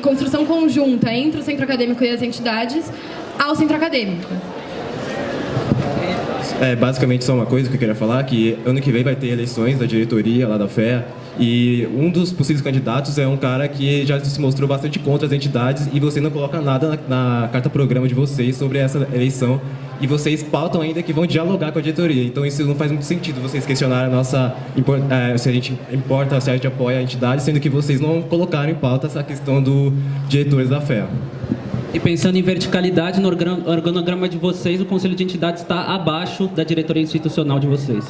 construção conjunta entre o centro acadêmico e as entidades ao centro acadêmico. Basicamente só uma coisa que eu queria falar, que ano que vem vai ter eleições da diretoria lá da FEA e um dos possíveis candidatos é um cara que já se mostrou bastante contra as entidades e você não coloca nada na carta-programa de vocês sobre essa eleição e vocês pautam ainda que vão dialogar com a diretoria. Então isso não faz muito sentido vocês questionarem se a gente importa, se a gente apoia a entidade, sendo que vocês não colocaram em pauta essa questão dos diretores da FEA. E pensando em verticalidade no organograma de vocês, o Conselho de Entidades está abaixo da diretoria institucional de vocês.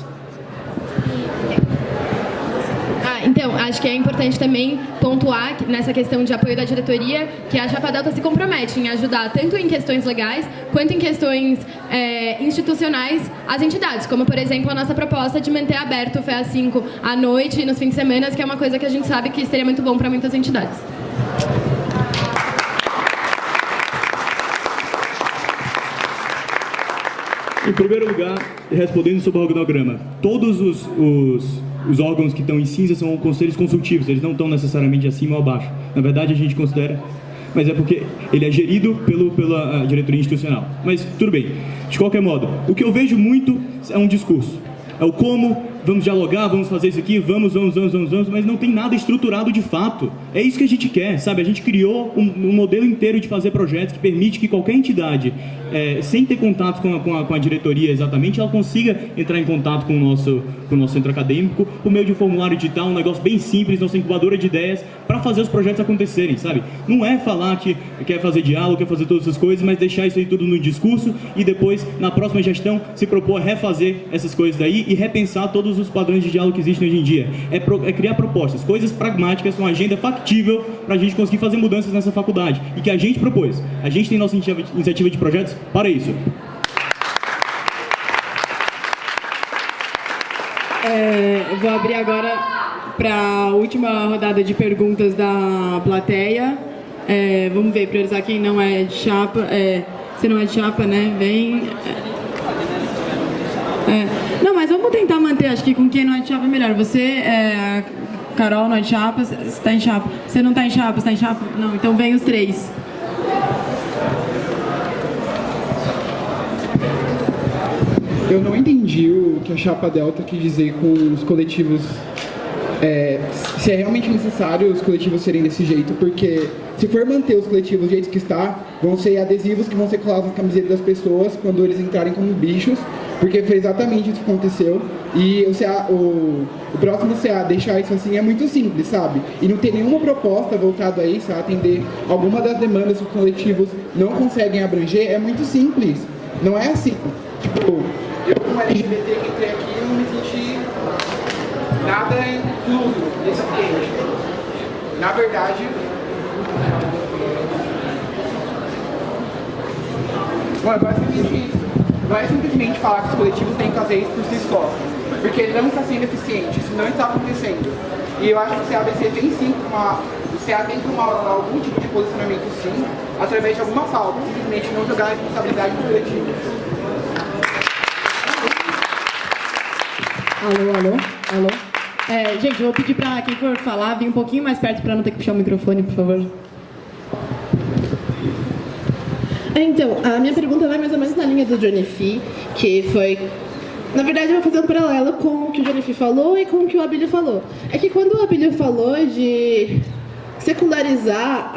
Então, acho que é importante também pontuar nessa questão de apoio da diretoria que a Chapa Delta se compromete em ajudar tanto em questões legais quanto em questões institucionais as entidades, como, por exemplo, a nossa proposta de manter aberto o FEA 5 à noite e nos fins de semana, que é uma coisa que a gente sabe que seria muito bom para muitas entidades. Em primeiro lugar, respondendo sobre o organograma, todos os órgãos que estão em cinza são conselhos consultivos, eles não estão necessariamente acima ou abaixo. Na verdade, a gente considera, mas é porque ele é gerido pela diretoria institucional. Mas tudo bem. De qualquer modo, o que eu vejo muito é um discurso. É o como, vamos dialogar, vamos fazer isso aqui, vamos, mas não tem nada estruturado de fato. É isso que a gente quer, sabe? A gente criou um modelo inteiro de fazer projetos que permite que qualquer entidade, sem ter contato com a diretoria exatamente, ela consiga entrar em contato com o nosso centro acadêmico por meio de um formulário digital, um negócio bem simples, nossa incubadora de ideias, para fazer os projetos acontecerem, sabe? Não é falar que quer fazer diálogo, quer fazer todas essas coisas, mas deixar isso aí tudo no discurso e depois, na próxima gestão, se propor a refazer essas coisas daí e repensar todos os padrões de diálogo que existem hoje em dia. É criar propostas, coisas pragmáticas, uma agenda factível para a gente conseguir fazer mudanças nessa faculdade e que a gente propôs. A gente tem nossa iniciativa de projetos para isso. Eu vou abrir agora para a última rodada de perguntas da plateia. Vamos ver, priorizar quem não é de chapa. Se não é de chapa, né? Vem. Não, mas vamos tentar manter, acho que com quem não é de chapa é melhor. Você, Carol, não é de chapa, você está em chapa. Você não está em chapa, você está em chapa? Não, então vem os três. Eu não entendi o que a Chapa Delta quis dizer com os coletivos, se é realmente necessário os coletivos serem desse jeito, porque se for manter os coletivos do jeito que está, vão ser adesivos que vão ser colados na camiseta das pessoas quando eles entrarem como bichos, porque foi exatamente isso que aconteceu. E o próximo CA deixar isso assim é muito simples, sabe? E não tem nenhuma proposta voltada a isso, a atender alguma das demandas que os coletivos não conseguem abranger, é muito simples. Não é assim, tipo, eu como LGBT que entrei aqui não me senti nada incluso nesse ambiente. Na verdade, bom, é basicamente isso. Não é simplesmente falar que os coletivos têm que fazer isso por si só, porque ele não está sendo eficiente, isso não está acontecendo. E eu acho que o CABC tem sim o CA tem que tomar algum tipo de posicionamento sim, através de alguma pauta, simplesmente não jogar a responsabilidade no coletivo. Alô? Gente, eu vou pedir para quem for falar vir um pouquinho mais perto para não ter que puxar o microfone, por favor. Então, a minha pergunta vai mais ou menos na linha do Johnny Fee, que foi... Na verdade, eu vou fazer um paralelo com o que o Johnny Fee falou e com o que o Abílio falou. É que quando o Abílio falou de secundarizar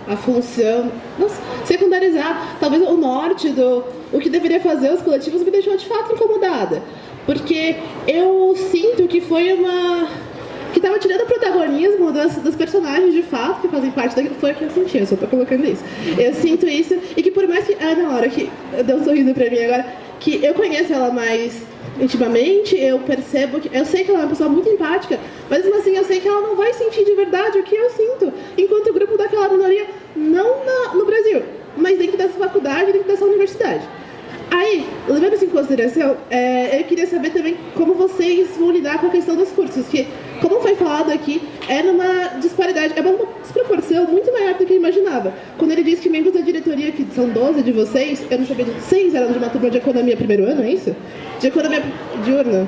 a função... Nossa, secundarizar talvez o norte do o que deveria fazer os coletivos, me deixou de fato incomodada. Porque eu sinto que foi uma... que estava tirando o protagonismo dos personagens de fato que fazem parte daquilo. Foi o que eu senti, eu só tô colocando isso. Eu sinto isso, e que por mais que a Ana Laura, que deu um sorriso pra mim agora, que eu conheço ela mais intimamente, eu percebo que... eu sei que ela é uma pessoa muito empática, mas mesmo assim eu sei que ela não vai sentir de verdade o que eu sinto, enquanto grupo daquela minoria, não no Brasil, mas dentro dessa faculdade, dentro dessa universidade. Aí, levando isso em consideração, eu queria saber também como vocês vão lidar com a questão dos cursos, que, como foi falado aqui, é numa disparidade, é uma desproporção muito maior do que eu imaginava. Quando ele disse que membros da diretoria, que são 12 de vocês, eu não sabia, 6 eram de uma turma de economia primeiro ano, é isso? De economia diurna.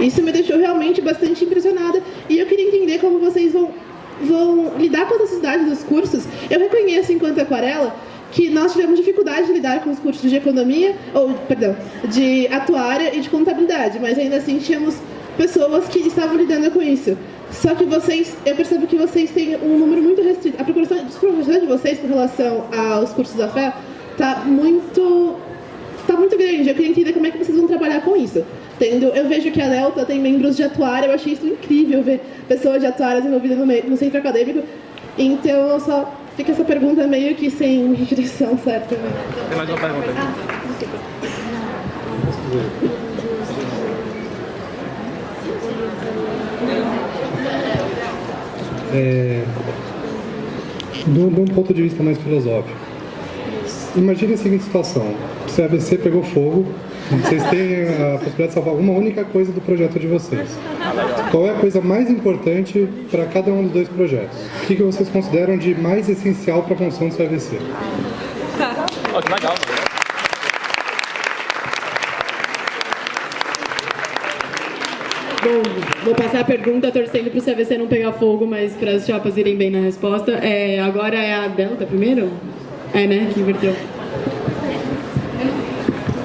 Isso me deixou realmente bastante impressionada, e eu queria entender como vocês vão lidar com as necessidades dos cursos. Eu reconheço, enquanto aquarela, que nós tivemos dificuldade de lidar com os cursos de economia, de atuária e de contabilidade, mas ainda assim tínhamos pessoas que estavam lidando com isso. Só que eu percebo que vocês têm um número muito restrito. A procuração de vocês com relação aos cursos da FE está muito grande. Eu queria entender como é que vocês vão trabalhar com isso. Eu vejo que a Delta tem membros de atuária, eu achei isso incrível ver pessoas de atuárias envolvidas no centro acadêmico. Então, só fica essa pergunta meio que sem direção certa. Tem mais uma pergunta aqui. De um ponto de vista mais filosófico, imagine a seguinte situação: o CAVC pegou fogo, vocês têm a possibilidade de salvar uma única coisa do projeto de vocês. Qual é a coisa mais importante para cada um dos dois projetos? O que vocês consideram de mais essencial para a função do CAVC? Oh, que legal. Bom, vou passar a pergunta torcendo para o CAVC não pegar fogo, mas para as chapas irem bem na resposta. Agora é a Delta primeiro? Né? Que inverteu.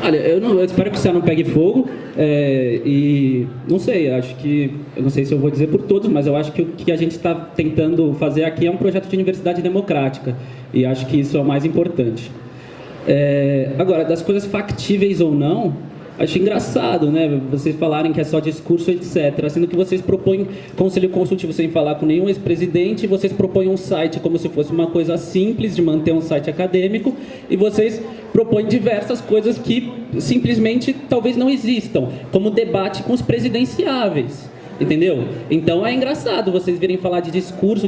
Olha, eu espero que o céu não pegue fogo e não sei, eu não sei se eu vou dizer por todos, mas eu acho que o que a gente está tentando fazer aqui é um projeto de universidade democrática e acho que isso é o mais importante. Agora, das coisas factíveis ou não, acho engraçado, né, vocês falarem que é só discurso, etc. Sendo que vocês propõem conselho consultivo sem falar com nenhum ex-presidente, vocês propõem um site como se fosse uma coisa simples de manter um site acadêmico, e vocês propõem diversas coisas que simplesmente talvez não existam, como debate com os presidenciáveis. Entendeu? Então é engraçado vocês virem falar de discurso,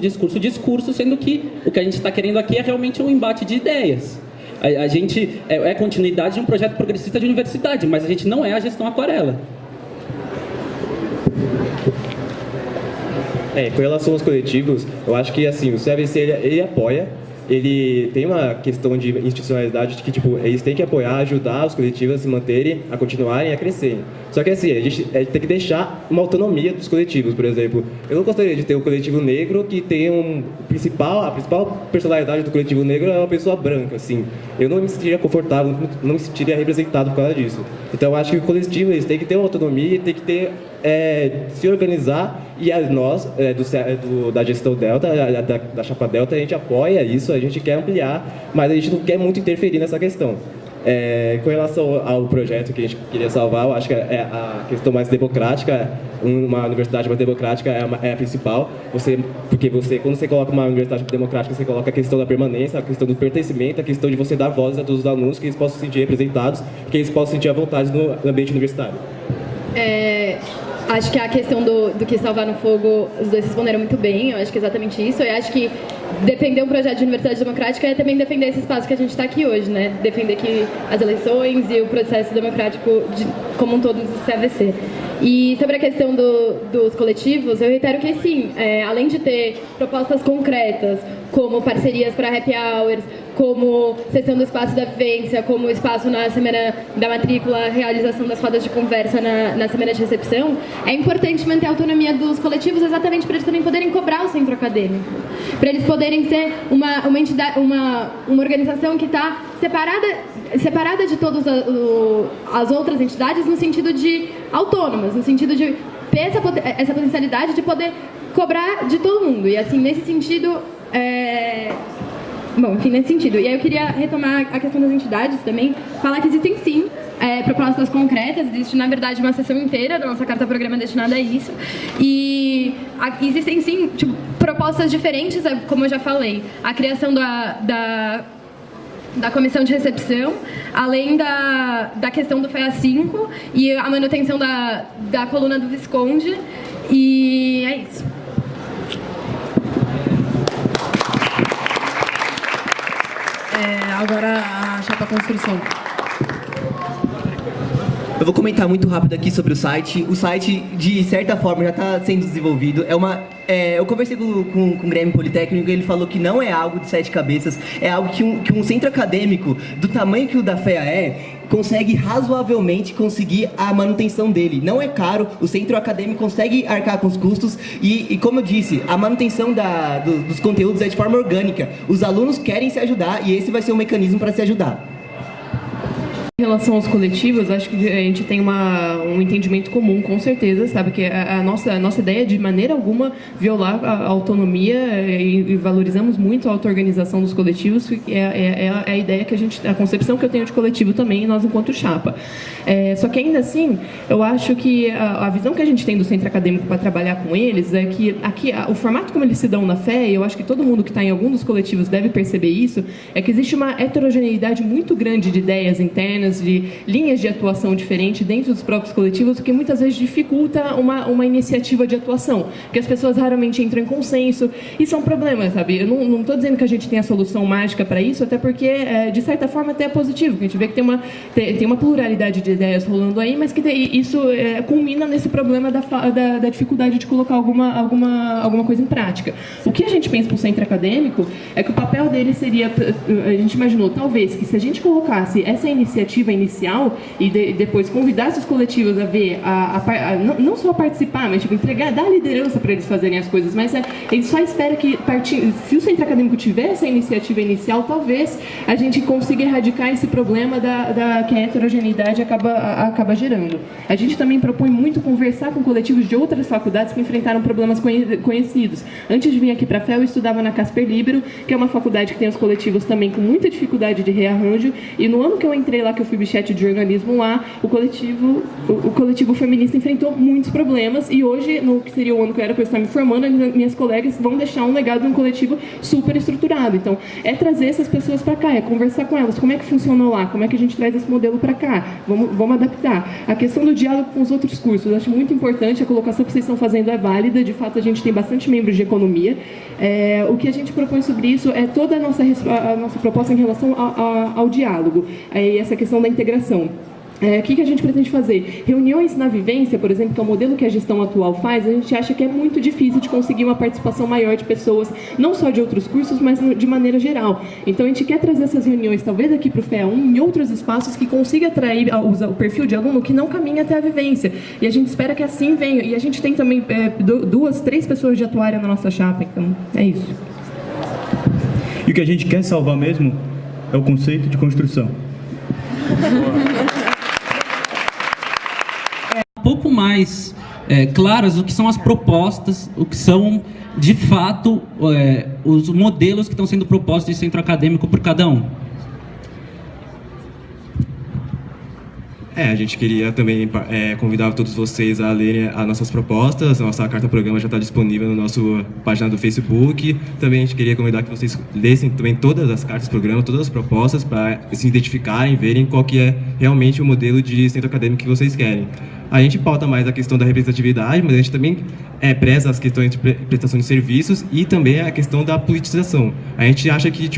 sendo que o que a gente está querendo aqui é realmente um embate de ideias. A gente é continuidade de um projeto progressista de universidade, mas a gente não é a gestão aquarela. Com relação aos coletivos, eu acho que assim, o CAVC ele apoia, ele tem uma questão de institucionalidade de que tipo, eles têm que apoiar, ajudar os coletivos a se manterem, a continuarem, a crescerem. Só que assim, a gente tem que deixar uma autonomia dos coletivos, por exemplo. Eu não gostaria de ter um coletivo negro que tem a principal personalidade do coletivo negro é uma pessoa branca, assim. Eu não me sentiria confortável, não me sentiria representado por causa disso. Então eu acho que o coletivo eles têm que ter uma autonomia, tem que ter se organizar, e nós, da gestão Delta, da Chapa Delta, a gente apoia isso, a gente quer ampliar, mas a gente não quer muito interferir nessa questão. Com relação ao projeto que a gente queria salvar, eu acho que a questão mais democrática, uma universidade mais democrática é a principal, porque quando você coloca uma universidade democrática, você coloca a questão da permanência, a questão do pertencimento, a questão de você dar voz a todos os alunos, que eles possam se sentir representados, que eles possam sentir à vontade no ambiente universitário. Acho que a questão do que salvar no fogo, os dois responderam muito bem, eu acho que é exatamente isso. Eu acho que defender um projeto de universidade democrática é também defender esse espaço que a gente está aqui hoje, né? Defender que as eleições e o processo democrático como um todo do CAVC. E sobre a questão dos coletivos, eu reitero que sim, além de ter propostas concretas, como parcerias para happy hours, como sessão do espaço da vivência, como espaço na semana da matrícula, realização das rodas de conversa na semana de recepção, é importante manter a autonomia dos coletivos exatamente para eles também poderem cobrar o centro acadêmico, para eles poderem ser uma entidade, uma organização que está separada de todas as outras entidades no sentido de autônomas, no sentido de ter essa potencialidade de poder cobrar de todo mundo. E assim, nesse sentido, nesse sentido. E aí eu queria retomar a questão das entidades também, falar que existem sim propostas concretas, existe na verdade uma sessão inteira da nossa carta-programa destinada a isso, e existem sim propostas diferentes, como eu já falei, a criação da comissão de recepção, além da questão do FEA 5 e a manutenção da coluna do Visconde, e é isso. Agora a chapa construção. Eu vou comentar muito rápido aqui sobre o site. O site, de certa forma, já está sendo desenvolvido. Eu conversei com o Grêmio Politécnico e ele falou que não é algo de 7 cabeças, é algo que um centro acadêmico do tamanho que o da FEA consegue razoavelmente conseguir a manutenção dele. Não é caro, o centro acadêmico consegue arcar com os custos e como eu disse, a manutenção dos conteúdos é de forma orgânica. Os alunos querem se ajudar e esse vai ser um mecanismo para se ajudar. Em relação aos coletivos, acho que a gente tem um entendimento comum, com certeza, sabe? Que a nossa ideia é de maneira alguma violar a autonomia e valorizamos muito a auto-organização dos coletivos, é a ideia que a concepção que eu tenho de coletivo também, nós enquanto chapa. Só que ainda assim, eu acho que a visão que a gente tem do centro acadêmico para trabalhar com eles é que aqui, o formato como eles se dão na fé, e eu acho que todo mundo que está em algum dos coletivos deve perceber isso, é que existe uma heterogeneidade muito grande de ideias internas, de linhas de atuação diferentes dentro dos próprios coletivos, o que muitas vezes dificulta uma iniciativa de atuação, porque as pessoas raramente entram em consenso, e são problemas, sabe? Eu não estou dizendo que a gente tem a solução mágica para isso, até porque, de certa forma, até é positivo, porque a gente vê que tem uma pluralidade de ideias rolando aí, mas que isso culmina nesse problema da dificuldade de colocar alguma coisa em prática. O que a gente pensa para o centro acadêmico é que o papel dele seria, a gente imaginou, talvez, que se a gente colocasse essa iniciativa inicial e depois convidasse os coletivos a ver, não só a participar, mas dar liderança para eles fazerem as coisas, mas ele só espera que, se o centro acadêmico tiver essa iniciativa inicial, talvez a gente consiga erradicar esse problema que a heterogeneidade acaba gerando. A gente também propõe muito conversar com coletivos de outras faculdades que enfrentaram problemas conhecidos. Antes de vir aqui para a FEA, eu estudava na Casper Libero, que é uma faculdade que tem os coletivos também com muita dificuldade de rearranjo, e no ano que eu entrei lá, que eu fui bichete de jornalismo lá, o coletivo feminista enfrentou muitos problemas, e hoje, no que seria o ano que eu era para estar me formando, minhas colegas vão deixar um legado de um coletivo super estruturado. Então, é trazer essas pessoas para cá, é conversar com elas, como é que funcionou lá, como é que a gente traz esse modelo para cá, vamos adaptar. A questão do diálogo com os outros cursos, eu acho muito importante, a colocação que vocês estão fazendo é válida, de fato a gente tem bastante membros de economia. O que a gente propõe sobre isso é toda a nossa proposta em relação ao diálogo, e essa questão da integração. O que a gente pretende fazer? Reuniões na vivência, por exemplo, que é o modelo que a gestão atual faz, a gente acha que é muito difícil de conseguir uma participação maior de pessoas, não só de outros cursos, mas de maneira geral. Então a gente quer trazer essas reuniões, talvez aqui para o FEA 1, em outros espaços que consiga atrair o perfil de aluno que não caminha até a vivência. E a gente espera que assim venha. E a gente tem também 2, 3 pessoas de atuária na nossa chapa, então é isso. E o que a gente quer salvar mesmo é o conceito de construção. Um pouco mais claras o que são as propostas, o que são de fato os modelos que estão sendo propostos de centro acadêmico por cada um. A gente queria também convidar todos vocês a lerem as nossas propostas. A nossa carta-programa já está disponível na nossa página do Facebook. Também a gente queria convidar que vocês lessem também todas as cartas-programa, todas as propostas, para se identificarem, verem qual que é realmente o modelo de centro acadêmico que vocês querem. A gente pauta mais a questão da representatividade, mas a gente também preza as questões de prestação de serviços e também a questão da politização. A gente acha que,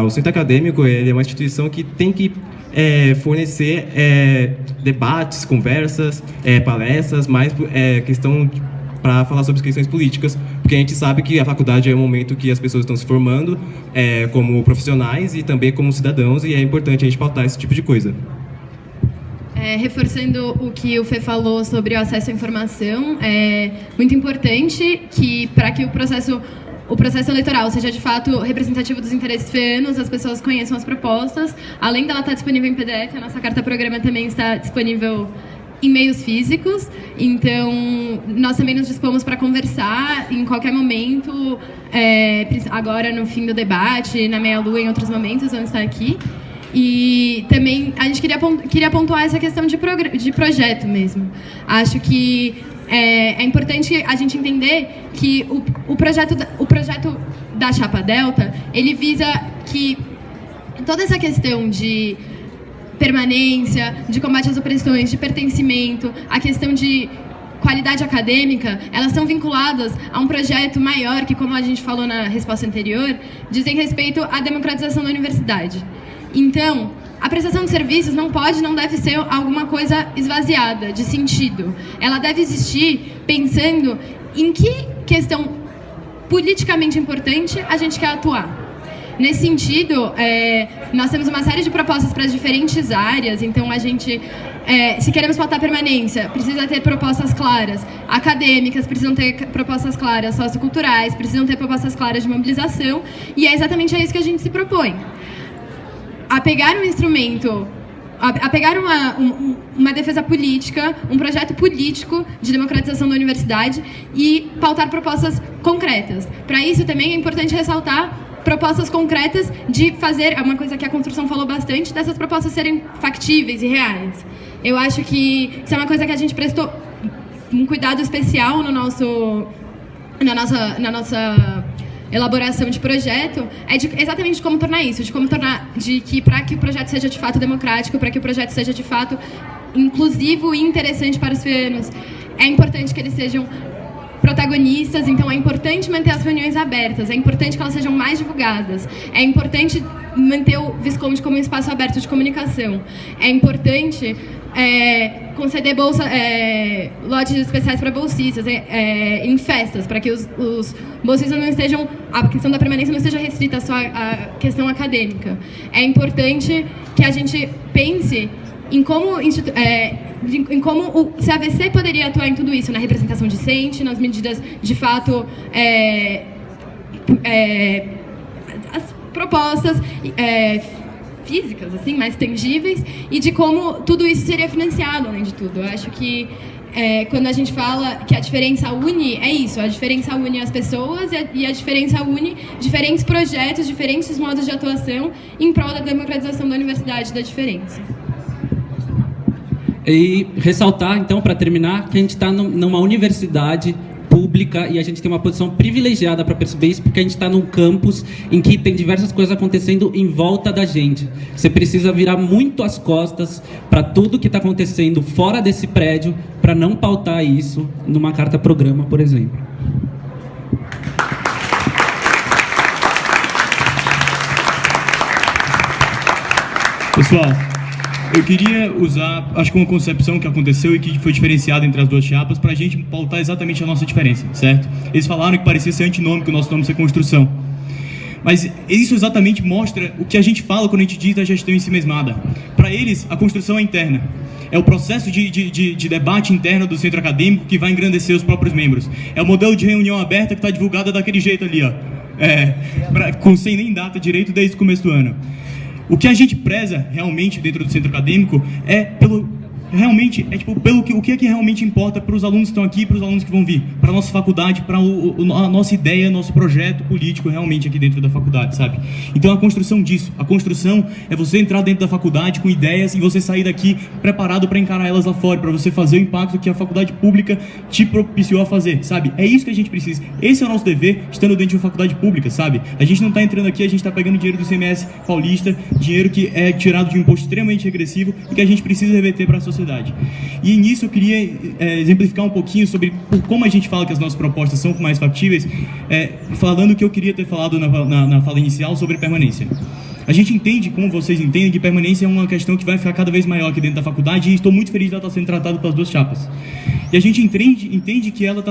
o centro acadêmico ele é uma instituição que tem que fornecer debates, conversas, palestras, mais questão para falar sobre as questões políticas, porque a gente sabe que a faculdade é um momento que as pessoas estão se formando como profissionais e também como cidadãos, e é importante a gente pautar esse tipo de coisa. Reforçando o que o Fê falou sobre o acesso à informação, é muito importante que, para que o processo eleitoral seja de fato representativo dos interesses feanos, as pessoas conheçam as propostas. Além dela estar disponível em PDF, a nossa carta-programa também está disponível em meios físicos, então nós também nos dispomos para conversar em qualquer momento, agora no fim do debate, na meia-lua, em outros momentos, vamos estar aqui. E também a gente queria pontuar essa questão de projeto mesmo. Acho que é importante a gente entender que o projeto da Chapa Delta, ele visa que toda essa questão de permanência, de combate às opressões, de pertencimento, a questão de qualidade acadêmica, elas estão vinculadas a um projeto maior que, como a gente falou na resposta anterior, dizem respeito à democratização da universidade. Então, a prestação de serviços não deve ser alguma coisa esvaziada de sentido. Ela deve existir pensando em que questão politicamente importante a gente quer atuar. Nesse sentido, nós temos uma série de propostas para as diferentes áreas, então a gente, se queremos pautar permanência, precisa ter propostas claras acadêmicas, precisam ter propostas claras socioculturais, precisam ter propostas claras de mobilização, e é exatamente a isso que a gente se propõe. A pegar um instrumento, a pegar uma defesa política, um projeto político de democratização da universidade e pautar propostas concretas. Para isso também é importante ressaltar propostas concretas de fazer, é uma coisa que a construção falou bastante, dessas propostas serem factíveis e reais. Eu acho que isso é uma coisa que a gente prestou um cuidado especial na nossa elaboração de projeto, exatamente de como tornar isso, de que para que o projeto seja de fato democrático, para que o projeto seja de fato inclusivo e interessante para os feanos, é importante que eles sejam protagonistas, então é importante manter as reuniões abertas, é importante que elas sejam mais divulgadas, é importante manter o Visconde como um espaço aberto de comunicação, é importante conceder lotes especiais para bolsistas em festas, para que os bolsistas não estejam, a questão da permanência não esteja restrita só à questão acadêmica. É importante que a gente pense em como o CAVC poderia atuar em tudo isso, na representação discente, nas medidas de fato, as propostas físicas, assim, mais tangíveis, e de como tudo isso seria financiado, além de tudo. Eu acho que quando a gente fala que a diferença une, é isso, a diferença une as pessoas e a diferença une diferentes projetos, diferentes modos de atuação em prol da democratização da universidade, da diferença. E ressaltar, então, para terminar, que a gente está numa universidade pública e a gente tem uma posição privilegiada para perceber isso, porque a gente está num campus em que tem diversas coisas acontecendo em volta da gente. Você precisa virar muito as costas para tudo que está acontecendo fora desse prédio para não pautar isso numa carta-programa, por exemplo. Pessoal, eu queria usar, acho que uma concepção que aconteceu e que foi diferenciada entre as duas chapas para a gente pautar exatamente a nossa diferença, certo? Eles falaram que parecia ser antinômico o nosso nome ser construção. Mas isso exatamente mostra o que a gente fala quando a gente diz da gestão ensimesmada. Para eles, a construção é interna. É o processo de debate interno do centro acadêmico que vai engrandecer os próprios membros. É o modelo de reunião aberta que está divulgado daquele jeito ali, ó. Sem nem data direito desde o começo do ano. O que a gente preza realmente dentro do centro acadêmico é pelo o que é que realmente importa para os alunos que estão aqui e para os alunos que vão vir, para a nossa faculdade, para a nossa ideia, nosso projeto político realmente aqui dentro da faculdade, sabe? Então a construção disso, a construção é você entrar dentro da faculdade com ideias e você sair daqui preparado para encarar elas lá fora, para você fazer o impacto que a faculdade pública te propiciou a fazer, sabe? É isso que a gente precisa. Esse é o nosso dever estando dentro de uma faculdade pública, sabe? A gente não está entrando aqui, a gente está pegando dinheiro do ICMS paulista, dinheiro que é tirado de um imposto extremamente regressivo e que a gente precisa reverter para a sociedade. sociedade. E nisso eu queria exemplificar um pouquinho sobre como a gente fala que as nossas propostas são mais factíveis, falando o que eu queria ter falado na fala inicial sobre permanência. A gente entende, como vocês entendem, que permanência é uma questão que vai ficar cada vez maior aqui dentro da faculdade e estou muito feliz de ela estar sendo tratada pelas duas chapas. E a gente entende que ela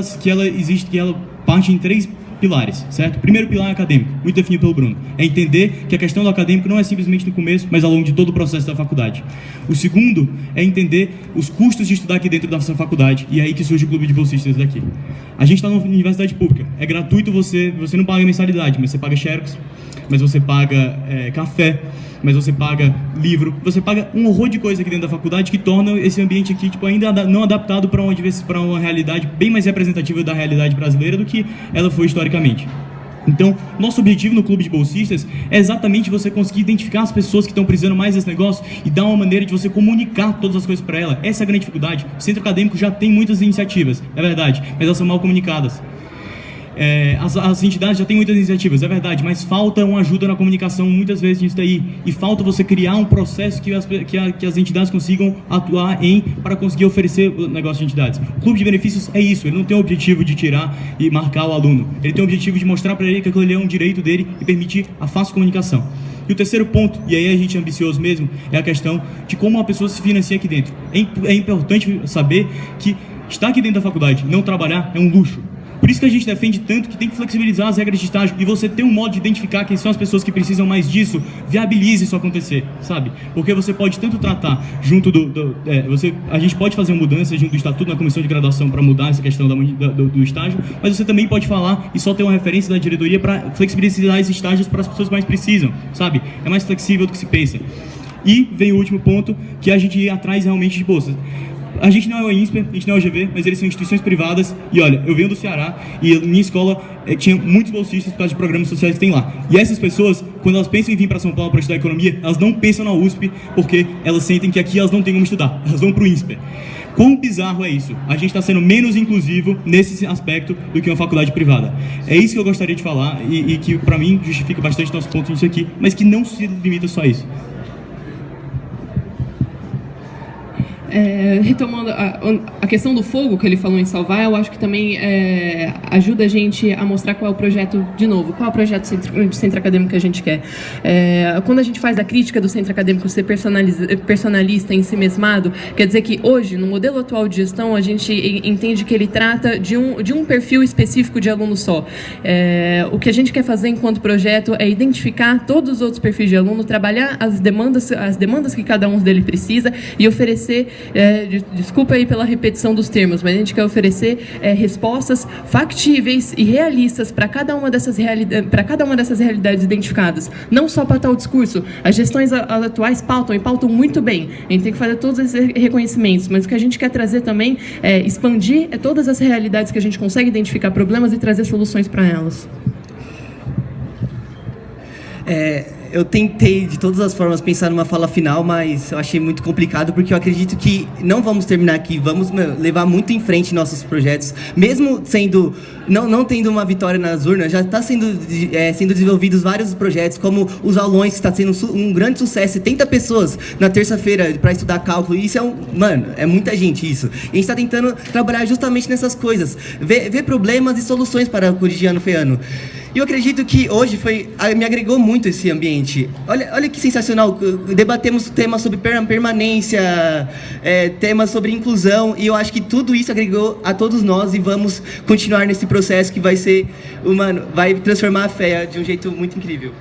parte em 3 pilares, certo? O primeiro pilar é acadêmico, muito definido pelo Bruno. É entender que a questão do acadêmico não é simplesmente no começo, mas ao longo de todo o processo da faculdade. O segundo é entender os custos de estudar aqui dentro da sua faculdade, e é aí que surge o clube de bolsistas daqui. A gente está numa universidade pública, é gratuito, você não paga mensalidade, mas você paga xerox, mas você paga café, mas você paga livro, você paga um horror de coisa aqui dentro da faculdade que torna esse ambiente aqui ainda não adaptado para uma realidade bem mais representativa da realidade brasileira do que ela foi historicamente. Então, nosso objetivo no Clube de Bolsistas é exatamente você conseguir identificar as pessoas que estão precisando mais desse negócio e dar uma maneira de você comunicar todas as coisas para ela. Essa é a grande dificuldade. O Centro Acadêmico já tem muitas iniciativas, é verdade, mas elas são mal comunicadas. As entidades já têm muitas iniciativas, é verdade, mas falta uma ajuda na comunicação muitas vezes nisso daí, e falta você criar um processo que as entidades consigam atuar para conseguir oferecer o negócio de entidades. O Clube de Benefícios é isso, ele não tem o objetivo de tirar e marcar o aluno, ele tem o objetivo de mostrar para ele que aquilo ali é um direito dele e permitir a fácil comunicação. E o terceiro ponto, e aí a gente é ambicioso mesmo, é a questão de como uma pessoa se financia aqui dentro. É importante saber que estar aqui dentro da faculdade, não trabalhar, é um luxo. Por isso que a gente defende tanto que tem que flexibilizar as regras de estágio e você ter um modo de identificar quem são as pessoas que precisam mais disso, viabilize isso acontecer, sabe? Porque você pode tanto tratar junto a gente pode fazer uma mudança junto do estatuto na comissão de graduação para mudar essa questão do estágio, mas você também pode falar e só ter uma referência da diretoria para flexibilizar esses estágios para as pessoas que mais precisam, sabe? É mais flexível do que se pensa. E vem o último ponto, que é a gente ir atrás realmente de bolsas. A gente não é o INSPER, a gente não é o GV, mas eles são instituições privadas. E olha, eu venho do Ceará e minha escola tinha muitos bolsistas por causa de programas sociais que tem lá. E essas pessoas, quando elas pensam em vir para São Paulo para estudar economia, elas não pensam na USP porque elas sentem que aqui elas não têm como estudar. Elas vão para o INSPER. Quão bizarro é isso? A gente está sendo menos inclusivo nesse aspecto do que uma faculdade privada. É isso que eu gostaria de falar e que, para mim, justifica bastante nosso ponto nisso aqui, mas que não se limita só a isso. Retomando a questão do fogo que ele falou em salvar, eu acho que também ajuda a gente a mostrar qual é o projeto, de novo, qual é o projeto de centro acadêmico que a gente quer. Quando a gente faz a crítica do centro acadêmico ser personalista, ensimesmado, quer dizer que hoje, no modelo atual de gestão, a gente entende que ele trata de um perfil específico de aluno só. O que a gente quer fazer enquanto projeto é identificar todos os outros perfis de aluno, trabalhar as demandas que cada um dele precisa e oferecer, desculpa aí pela repetição dos termos, mas a gente quer oferecer respostas factíveis e realistas para cada uma dessas realidades identificadas. Não só para tal discurso. As gestões atuais pautam muito bem. A gente tem que fazer todos esses reconhecimentos, mas o que a gente quer trazer também é expandir todas as realidades que a gente consegue identificar problemas e trazer soluções para elas. Eu tentei, de todas as formas, pensar numa fala final, mas eu achei muito complicado, porque eu acredito que não vamos terminar aqui, vamos levar muito em frente nossos projetos, mesmo sendo, não tendo uma vitória nas urnas, já está sendo desenvolvidos vários projetos, como os aulões, que está sendo um grande sucesso, 70 pessoas na terça-feira para estudar cálculo, isso é muita gente isso. E a gente está tentando trabalhar justamente nessas coisas, ver problemas e soluções para o cotidiano feiano. E eu acredito que hoje me agregou muito esse ambiente. Olha que sensacional, debatemos temas sobre permanência, temas sobre inclusão, e eu acho que tudo isso agregou a todos nós e vamos continuar nesse processo que vai transformar a FEA de um jeito muito incrível.